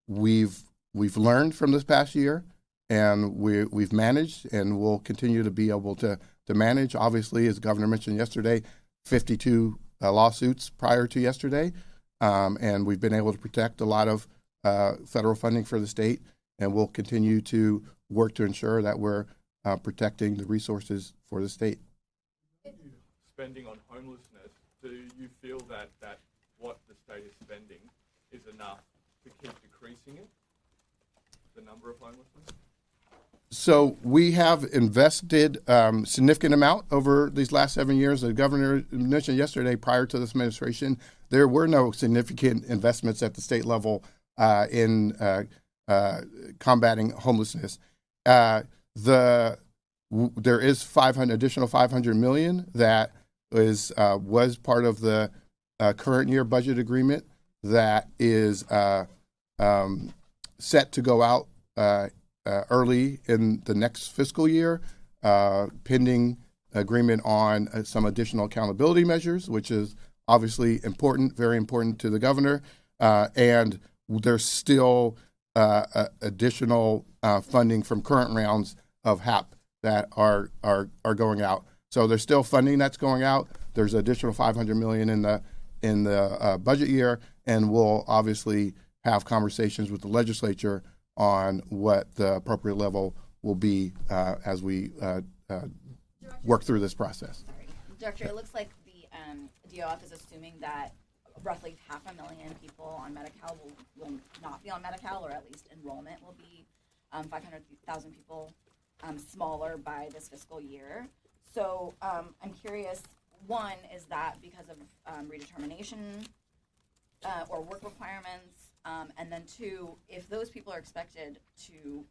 we've learned from this past year, and we've managed, and we'll continue to be able to manage. Obviously, as the governor mentioned yesterday, 52 lawsuits prior to yesterday, and we've been able to protect a lot of federal funding for the state, and we'll continue to work to ensure that we're protecting the resources for the state. Spending on homelessness, do you feel that what the state is spending is enough to keep decreasing it, the number of homelessness? So we have invested significant amount over these last 7 years. The governor mentioned yesterday, prior to this administration, there were no significant investments at the state level in combating homelessness. There is additional $500 million that was part of the current year budget agreement that is set to go out early in the next fiscal year, pending agreement on some additional accountability measures, which is obviously important, very important to the governor. And there's still additional funding from current rounds of HAP that are going out. So there's still funding that's going out. There's additional $500 million in the budget year, and we'll obviously have conversations with the legislature on what the appropriate level will be as we work through this process. Sorry. Director, it looks like the DOF is assuming that roughly 500,000 people on Medi-Cal will not be on Medi-Cal, or at least enrollment will be 500,000 people smaller by this fiscal year. So I'm curious, one, is that because of redetermination or work requirements? And then two, if those people are expected to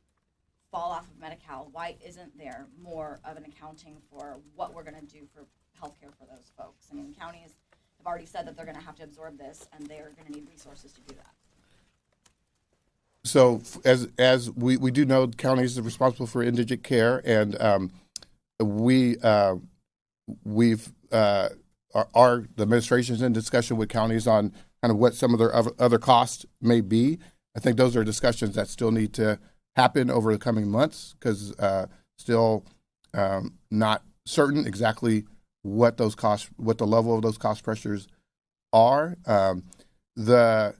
fall off of Medi-Cal, why isn't there more of an accounting for what we're going to do for healthcare for those folks? I mean, counties have already said that they're going to have to absorb this, and they're going to need resources to do that. So as we do know, counties are responsible for indigent care, and the administration's in discussion with counties on kind of what some of their other costs may be. I think those are discussions that still need to happen over the coming months, because still not certain exactly what the level of those cost pressures are. The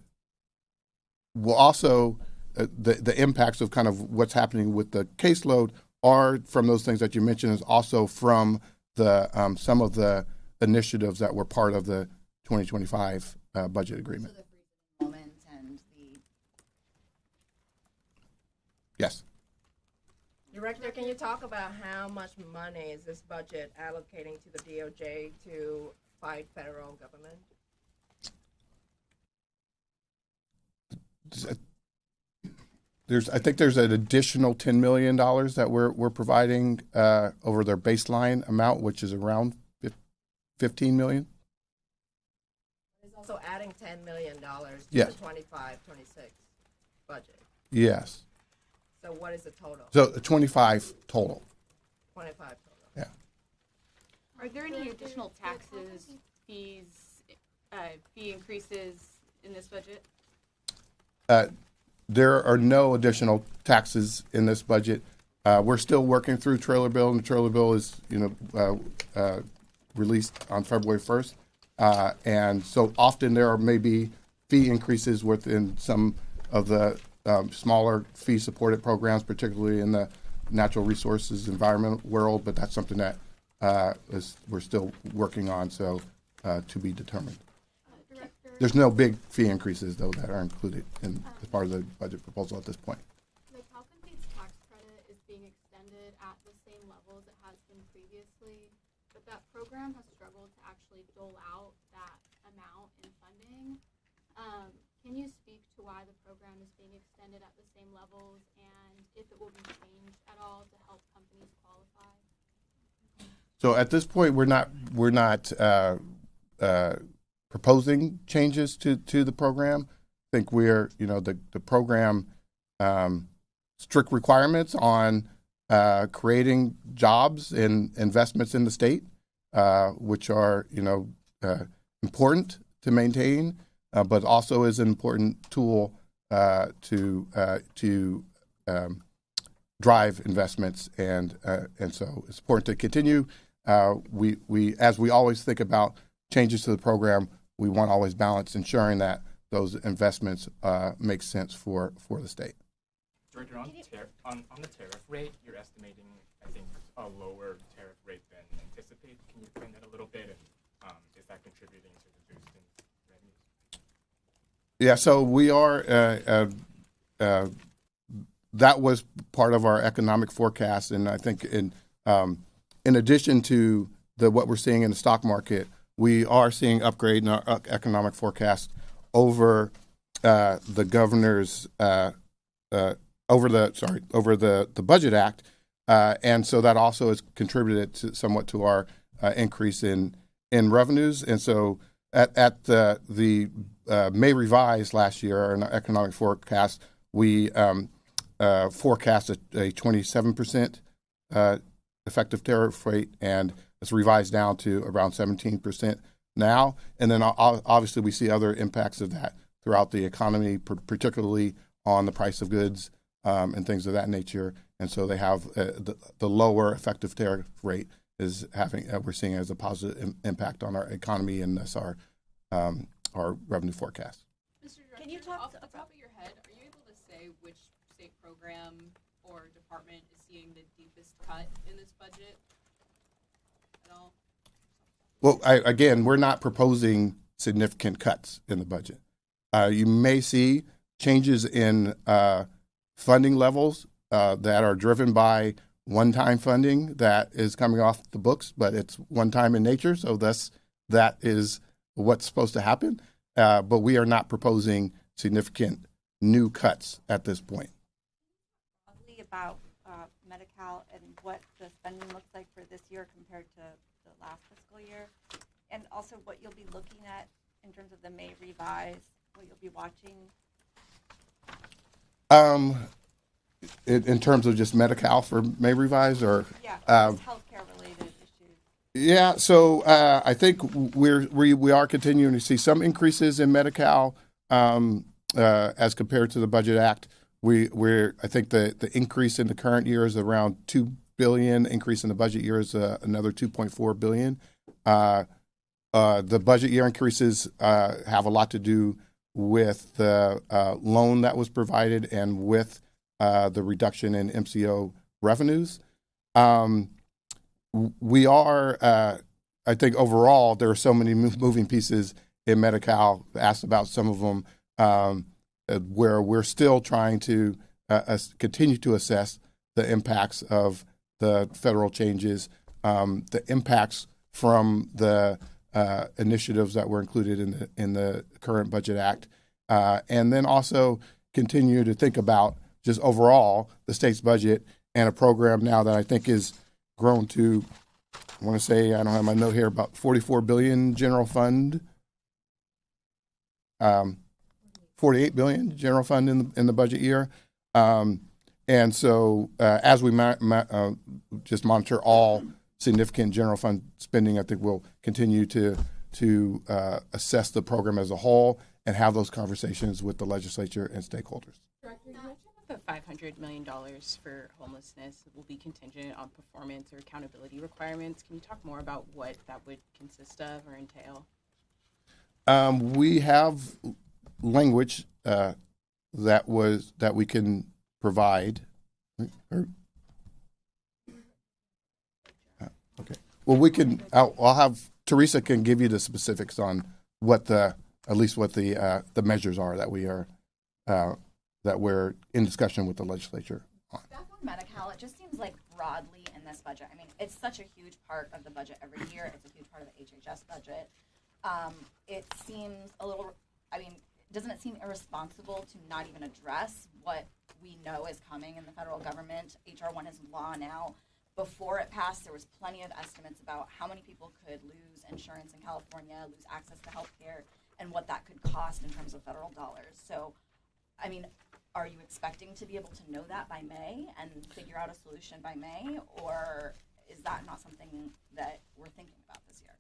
impacts of kind of what's happening with the caseload are from those things that you mentioned, is also from the some of the initiatives that were part of the 2025 budget agreement. So the free enrollment and the... Yes. Director, can you talk about how much money is this budget allocating to the DOJ to fight federal government? I think there's an additional $10 million that we're providing over their baseline amount, which is around $15 million. So adding $10 million to Yes. the 25-26 budget. Yes. So what is the total? So 25 total. 25 total. Yeah. Are there any additional taxes, fees, fee increases in this budget? There are no additional taxes in this budget. We're still working through trailer bill, and the trailer bill is, released on February 1st. And so often there may be fee increases within some of the smaller fee-supported programs, particularly in the natural resources, environmental world, but that's something that we're still working on, so to be determined. Director, There's no big fee increases, though, that are included as part of the budget proposal at this point. the Cal Compete's tax credit is being extended at the same level as it has been previously, but that program has struggled to actually dole out that amount in funding. Can you speak to why the program is being extended at the same levels and if it will be changed at all to help companies qualify? So at this point, we're not proposing changes to the program. I think the program strict requirements on creating jobs and investments in the state, which are important to maintain, but also is an important tool to drive investments, and so it's important to continue. We as we always think about changes to the program, we want to always balance ensuring that those investments make sense for the state. Director, on the tariff rate, you're estimating, I think, a lower tariff rate than anticipated. Can you explain that a little bit, and is that contributing to the boost in revenues? Yeah, so we are. That was part of our economic forecast, and I think in addition to what we're seeing in the stock market, we are seeing upgrade in our economic forecast over the governor's over the Budget Act, and so that also has contributed somewhat to our increase in revenues. And so at the May revised last year in our economic forecast, we forecast a 27% effective tariff rate, and it's revised down to around 17% now. And then obviously we see other impacts of that throughout the economy, particularly on the price of goods and things of that nature. And so they have the lower effective tariff rate is having we're seeing as a positive impact on our economy and thus our revenue forecast. Mr. Director, Can you talk off the top of your head, are you able to say which state program or department is seeing the deepest cut in this budget at all? Well, again, we're not proposing significant cuts in the budget. You may see changes in funding levels that are driven by one-time funding that is coming off the books, but it's one-time in nature, so that is what's supposed to happen. But we are not proposing significant new cuts at this point. Broadly about Medi-Cal and what the spending looks like for this year compared to the last fiscal year, and also what you'll be looking at in terms of the May revise, what you'll be watching. In terms of just Medi-Cal for May revise, or just healthcare related issues. Yeah, so I think we are continuing to see some increases in Medi-Cal as compared to the Budget Act. I think the increase in the current year is around $2 billion. Increase in the budget year is another $2.4 billion. The budget year increases have a lot to do with the loan that was provided and with the reduction in MCO revenues. We are, I think overall, there are so many moving pieces in Medi-Cal. Asked about some of them, where we're still trying to continue to assess the impacts of the federal changes, the impacts from the initiatives that were included in the current Budget Act, and then also continue to think about just overall the state's budget and a program now that I think is grown to, I want to say, I don't have my note here, about $44 billion general fund, $48 billion general fund in the budget year. And so as we just monitor all significant general fund spending, I think we'll continue to assess the program as a whole and have those conversations with the legislature and stakeholders. Director, you mentioned that the $500 million for homelessness will be contingent on performance or accountability requirements. Can you talk more about what that would consist of or entail? We have language that we can provide. Well, we can. I'll have Teresa can give you the specifics on what the measures are that we're in discussion with the legislature on. Back on Medi-Cal, it just seems like broadly in this budget. I mean, it's such a huge part of the budget every year. It's a huge part of the HHS budget. It seems a little. I mean, doesn't it seem irresponsible to not even address what we know is coming in the federal government? HR 1 is law now. Before it passed, there was plenty of estimates about how many people could lose insurance in California, lose access to health care, and what that could cost in terms of federal dollars. So, I mean, are you expecting to be able to know that by May and figure out a solution by May, or is that not something that we're thinking about this year?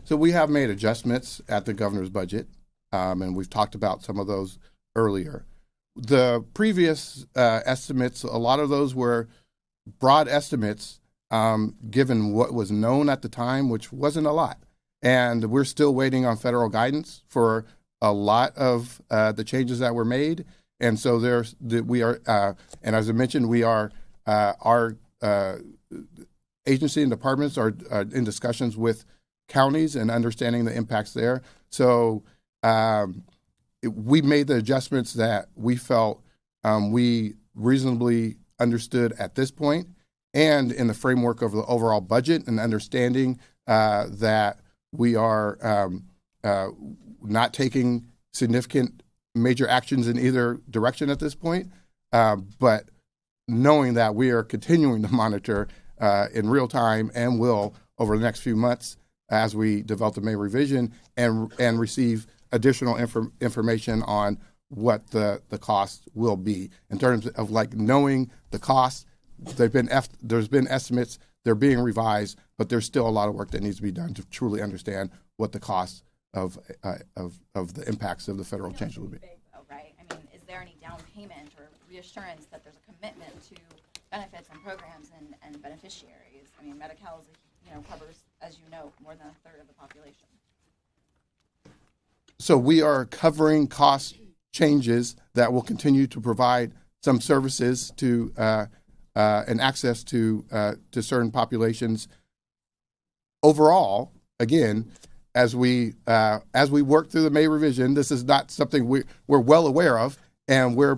So we have made adjustments at the governor's budget, and we've talked about some of those earlier. The previous estimates, a lot of those were broad estimates given what was known at the time, which wasn't a lot. And we're still waiting on federal guidance for a lot of the changes that were made. And so we are, and as I mentioned, our agency and departments are in discussions with counties and understanding the impacts there. So we made the adjustments that we felt we reasonably understood at this point, and in the framework of the overall budget and understanding that we are not taking significant major actions in either direction at this point, but knowing that we are continuing to monitor in real time and will over the next few months as we develop the May revision and receive additional information on what the cost will be in terms of like knowing the cost. There's been estimates, they're being revised, but there's still a lot of work that needs to be done to truly understand what the cost of the impacts of the federal change will be. Big though, right? I mean, is there any down payment or reassurance that there's a commitment to benefits and programs and beneficiaries? I mean, Medi-Cal covers, as you know, more than a third of the population. So we are covering cost changes that will continue to provide some services to and access to certain populations. Overall, again, as we work through the May revision, this is not something we're well aware of, and we're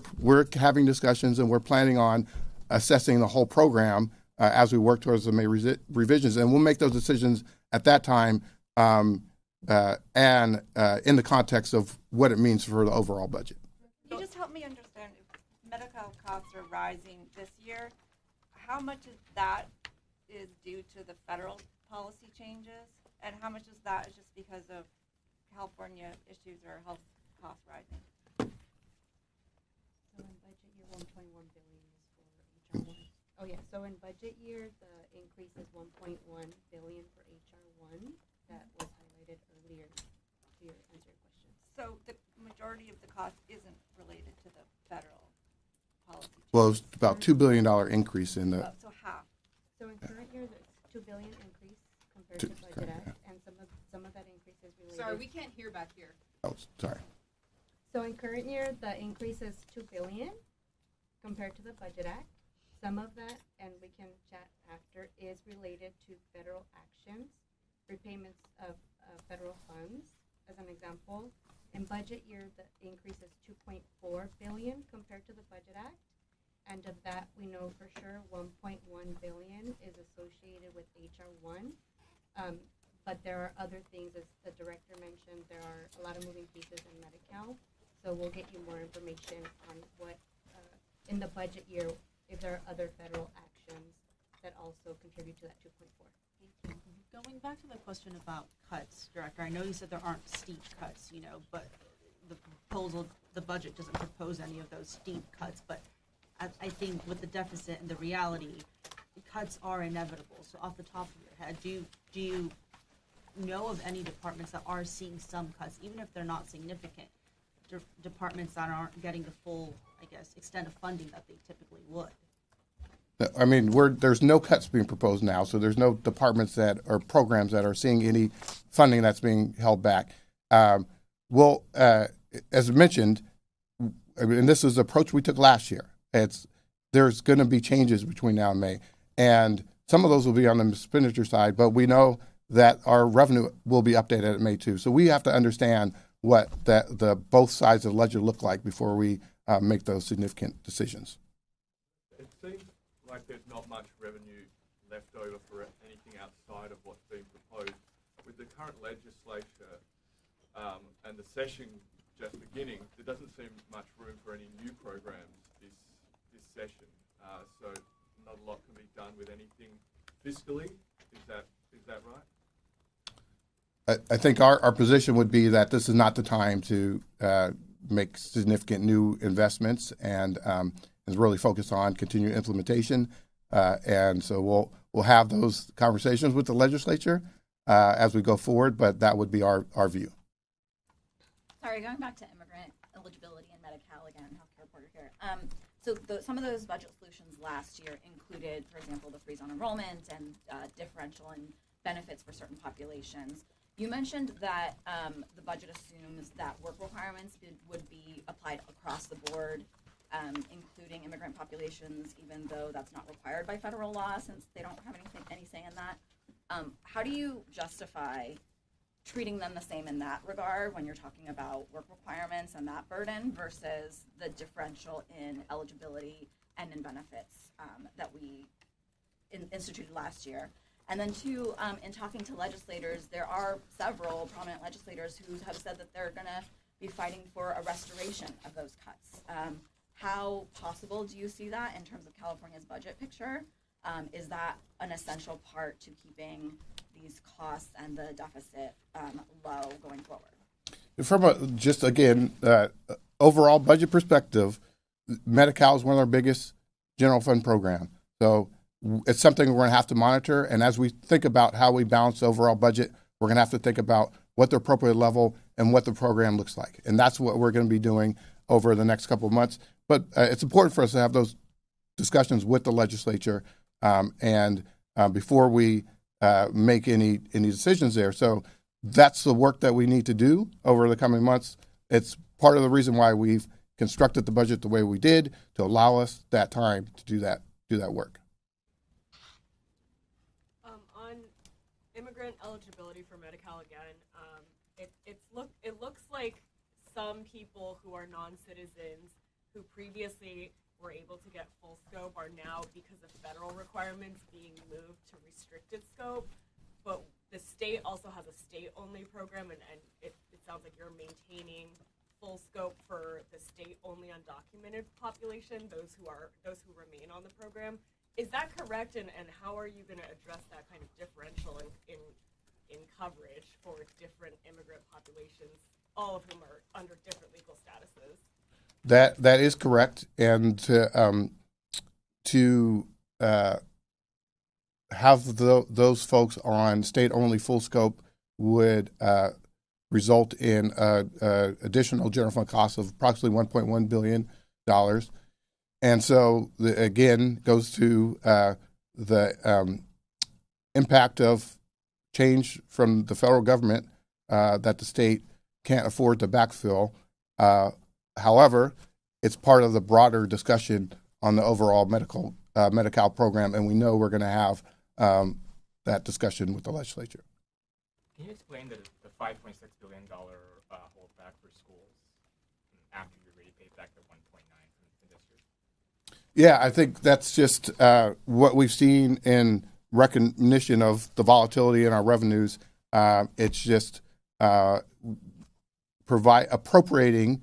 having discussions and we're planning on assessing the whole program as we work towards the May revisions, and we'll make those decisions at that time. And in the context of what it means for the overall budget. Can you just help me understand, if medical costs are rising this year, how much of that is due to the federal policy changes, and how much of that is just because of California issues or health costs rising? So in budget year, 1.1 billion is for HR1. Oh yeah, so in budget year, the increase is 1.1 billion for HR1. That was highlighted earlier to answer your question. So the majority of the cost isn't related to the federal policy changes. Well, it's about $2 billion increase in the. So half. So in current year, there's $2 billion increase compared to Budget Act, and some of that increase is related. Sorry, we can't hear back here. Oh, sorry. So in current year, the increase is $2 billion compared to the Budget Act. Some of that, and we can chat after, is related to federal actions, repayments of federal funds. As an example, in budget year, the increase is $2.4 billion compared to the Budget Act, and of that, we know for sure $1.1 billion is associated with HR1. But there are other things, as the director mentioned, there are a lot of moving pieces in Medi-Cal, so we'll get you more information on what, in the budget year, if there are other federal actions that also contribute to that 2.4. Thank you. Going back to the question about cuts, Director, I know you said there aren't steep cuts, but the proposal, the budget doesn't propose any of those steep cuts, but I think with the deficit and the reality, the cuts are inevitable. So off the top of your head, do you know of any departments that are seeing some cuts, even if they're not significant, departments that aren't getting the full, extent of funding that they typically would? I mean, there's no cuts being proposed now, so there's no departments that or programs that are seeing any funding that's being held back. As I mentioned, and this is the approach we took last year. There's going to be changes between now and May, and some of those will be on the expenditure side, but we know that our revenue will be updated at May too. So we have to understand what the both sides of the ledger look like before we make those significant decisions. It seems like there's not much revenue left over for anything outside of what's being proposed. With the current legislature and the session just beginning, there doesn't seem much room for any new programs this session. So not a lot can be done with anything fiscally. Is that right? I think our position would be that this is not the time to make significant new investments and is really focused on continued implementation. And so we'll have those conversations with the legislature as we go forward, but that would be our view. Sorry, going back to immigrant eligibility and Medi-Cal again, healthcare reporter here. So some of those budget solutions last year included, for example, the freeze on enrollment and differential in benefits for certain populations. You mentioned that the budget assumes that work requirements would be applied across the board, including immigrant populations, even though that's not required by federal law since they don't have any say in that. How do you justify treating them the same in that regard when you're talking about work requirements and that burden versus the differential in eligibility and in benefits that we instituted last year? And then two, in talking to legislators, there are several prominent legislators who have said that they're going to be fighting for a restoration of those cuts. How possible do you see that in terms of California's budget picture? Is that an essential part to keeping these costs and the deficit low going forward? From overall budget perspective, Medi-Cal is one of our biggest general fund programs. So it's something we're going to have to monitor. And as we think about how we balance the overall budget, we're going to have to think about what the appropriate level and what the program looks like. And that's what we're going to be doing over the next couple of months. But it's important for us to have those discussions with the legislature before we make any decisions there. So that's the work that we need to do over the coming months. It's part of the reason why we've constructed the budget the way we did, to allow us that time to do that work. On immigrant eligibility for Medi-Cal again, it looks like some people who are non-citizens who previously were able to get full scope are now, because of federal requirements, being moved to restricted scope. But the state also has a state-only program, and it sounds like you're maintaining full scope for the state-only undocumented population, those who remain on the program. Is that correct? And how are you going to address that kind of differential in coverage for different immigrant populations, all of whom are under different legal statuses? That is correct, and to have those folks on state-only full scope would result in additional general fund costs of approximately $1.1 billion. And so, again, goes to the impact of change from the federal government that the state can't afford to backfill. However, it's part of the broader discussion on the overall Medi-Cal program, and we know we're going to have that discussion with the legislature. Can you explain the $5.6 billion holdback for schools after you already paid back the 1.9 from this year? Yeah, I think that's just what we've seen in recognition of the volatility in our revenues. It's just appropriating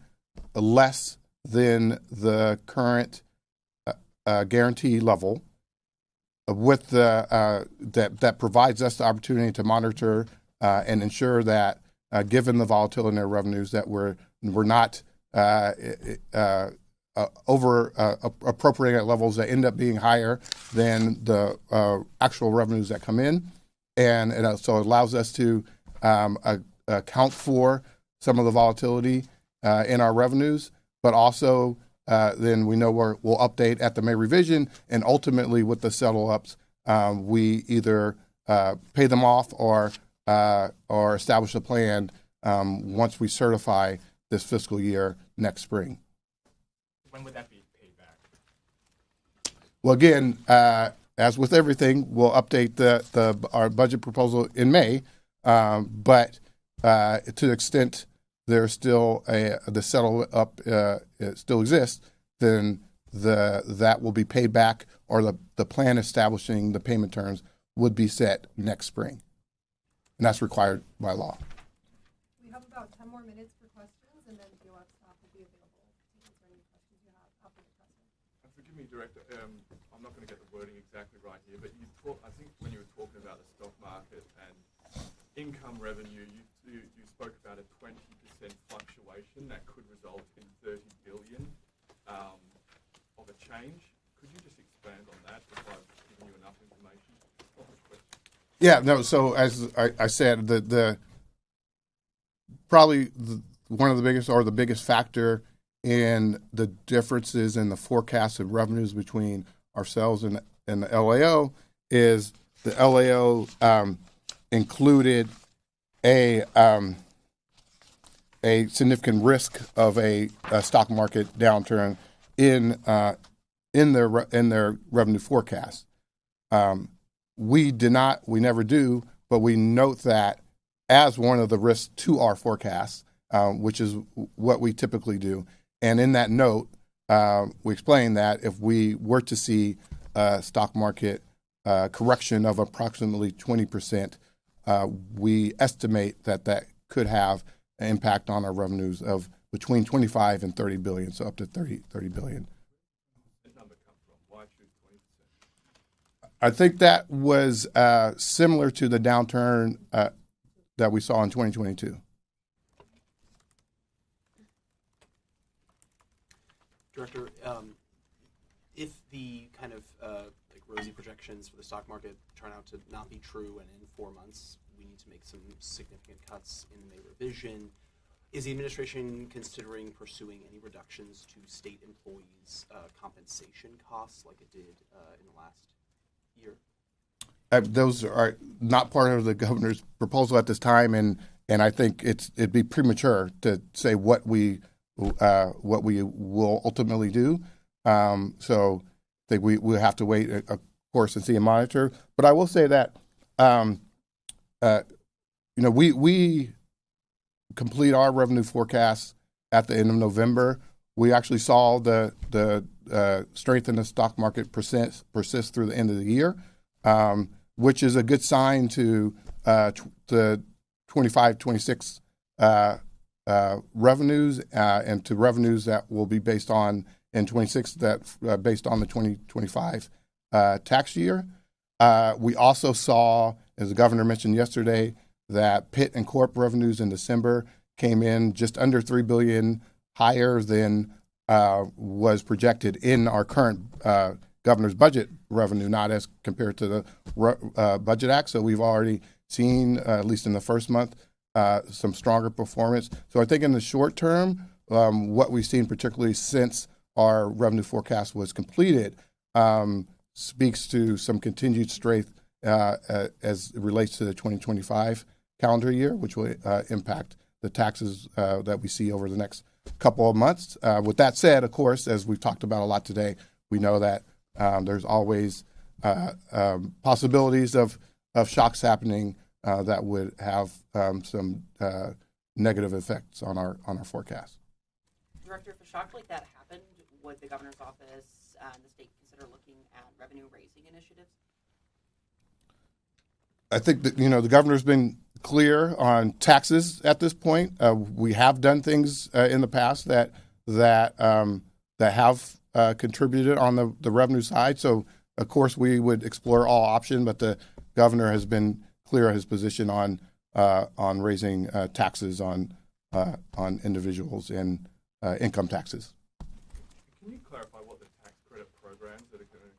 less than the current guarantee level, with that provides us the opportunity to monitor and ensure that, given the volatility in their revenues, that we're not over appropriating at levels that end up being higher than the actual revenues that come in, and so it allows us to account for some of the volatility in our revenues, but also then we know we'll update at the May revision, and ultimately with the settle-ups, we either pay them off or establish a plan once we certify this fiscal year next spring. When would that be paid back? Well, again, as with everything, we'll update our budget proposal in May. But to the extent there's still the settle up it still exists, then that will be paid back, or the plan establishing the payment terms would be set next spring, and that's required by law. We have about 10 more minutes for questions, and then DOF staff will be available to answer any questions you have after the president. Forgive me, Director. I'm not going to get the wording exactly right here, but I think when you were talking about the stock market and income revenue, you spoke about a 20% fluctuation that could result in 30 billion of a change. Could you just expand on that if I've given you enough information? Yeah, no. So as I said, probably one of the biggest, or the biggest factor in the differences in the forecast of revenues between ourselves and the LAO is the LAO included a significant risk of a stock market downturn in their revenue forecast. We never do, but we note that as one of the risks to our forecast, which is what we typically do. And in that note, we explain that if we were to see a stock market correction of approximately 20%, we estimate that could have an impact on our revenues of between 25 and 30 billion, so up to 30 billion. I think that was similar to the downturn that we saw in 2022. Director, if the kind of like rosy projections for the stock market turn out to not be true, and in 4 months we need to make some significant cuts in the May revision, is the administration considering pursuing any reductions to state employees' compensation costs like it did in the last year? Those are not part of the governor's proposal at this time, and I think it'd be premature to say what we will ultimately do. So I think we'll have to wait, of course, and see and monitor. But I will say that we complete our revenue forecast at the end of November. We actually saw the strength in the stock market persist through the end of the year, which is a good sign to the 25-26 revenues and to revenues that will be based on in 26 that based on the 2025 tax year. We also saw, as the governor mentioned yesterday, that PIT and Corp revenues in December came in just under $3 billion higher than was projected in our current governor's budget revenue, not as compared to the Budget Act. So we've already seen, at least in the first month, some stronger performance. So I think in the short term, what we've seen, particularly since our revenue forecast was completed, speaks to some continued strength as it relates to the 2025 calendar year, which will impact the taxes that we see over the next couple of months. With that said, of course, as we've talked about a lot today, we know that there's always possibilities of shocks happening that would have some negative effects on our forecast. Director, if a shock like that happened, would the governor's office and the state consider looking at revenue-raising initiatives? I think that the governor's been clear on taxes at this point. We have done things in the past that have contributed on the revenue side. So of course we would explore all options, but the governor has been clear on his position on raising taxes on individuals and income taxes. Can you clarify what the tax credit programs that are going to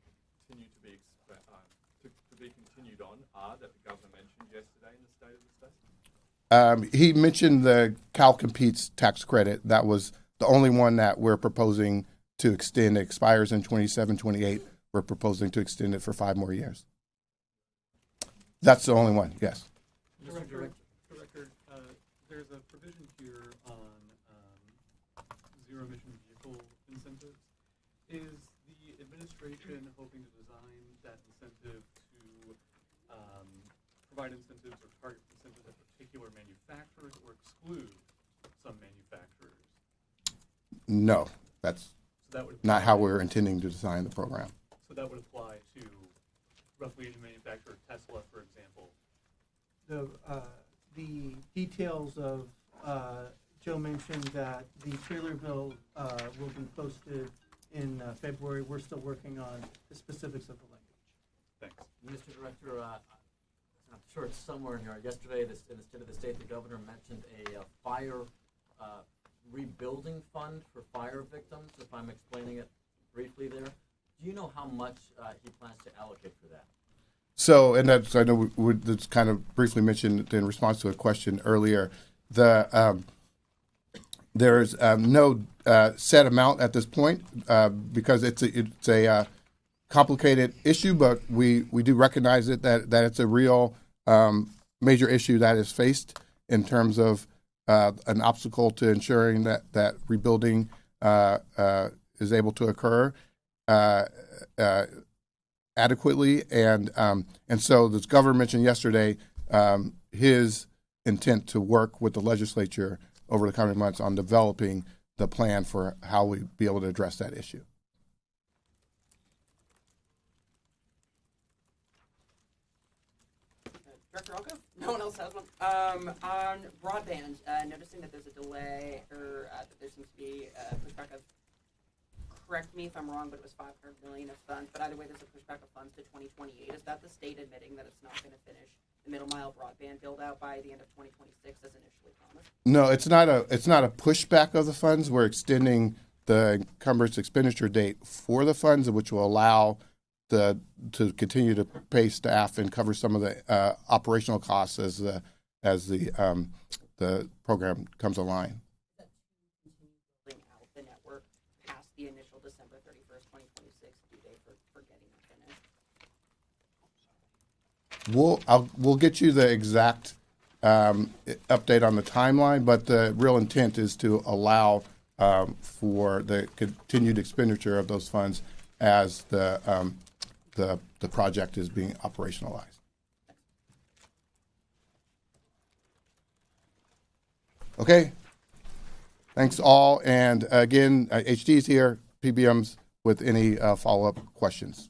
continue to be continued on are that the governor mentioned yesterday in the State of the State? He mentioned the Cal Competes tax credit. That was the only one that we're proposing to extend. It expires in 27-28. We're proposing to extend it for 5 more years. That's the only one, yes. Director, there's a provision here on zero-emission vehicle incentives. Is the administration hoping to design that incentive target incentives at particular manufacturers or exclude some manufacturers? No, that's So that would not how apply- we're intending to design the program. So that would apply to roughly any manufacturer, Tesla, for example. The details of, Joe mentioned that the Taylorville will be posted in February. We're still working on the specifics of the language. Thanks. Mr. Director, I'm sure it's somewhere in here. Yesterday, in the State of the State, the governor mentioned a fire rebuilding fund for fire victims, if I'm explaining it briefly there. Do you know how much he plans to allocate for that? So, and that's, I know that's kind of briefly mentioned in response to a question earlier. There's no set amount at this point because it's a complicated issue, but we do recognize it that it's a real major issue that is faced in terms of an obstacle to ensuring that rebuilding is able to occur adequately, and so the governor mentioned yesterday his intent to work with the legislature over the coming months on developing the plan for how we be able to address that issue. Director, I'll go. No one else has one. On broadband, noticing that there's a delay, or that there seems to be a pushback of, correct me if I'm wrong, but it was $500 million of funds. But either way, there's a pushback of funds to 2028. Is that the state admitting that it's not going to finish the middle mile broadband build out by the end of 2026 as initially promised? No, it's not a pushback of the funds. We're extending the encumbrance expenditure date for the funds, which will allow to continue to pay staff and cover some of the operational costs as the program comes online. Building out the network past the initial December 31st, 2026 due date for getting it finished. We'll get you the exact update on the timeline, but the real intent is to allow for the continued expenditure of those funds as the project is being operationalized. Okay. Thanks all. And again, HD is here, PBM's with any follow-up questions.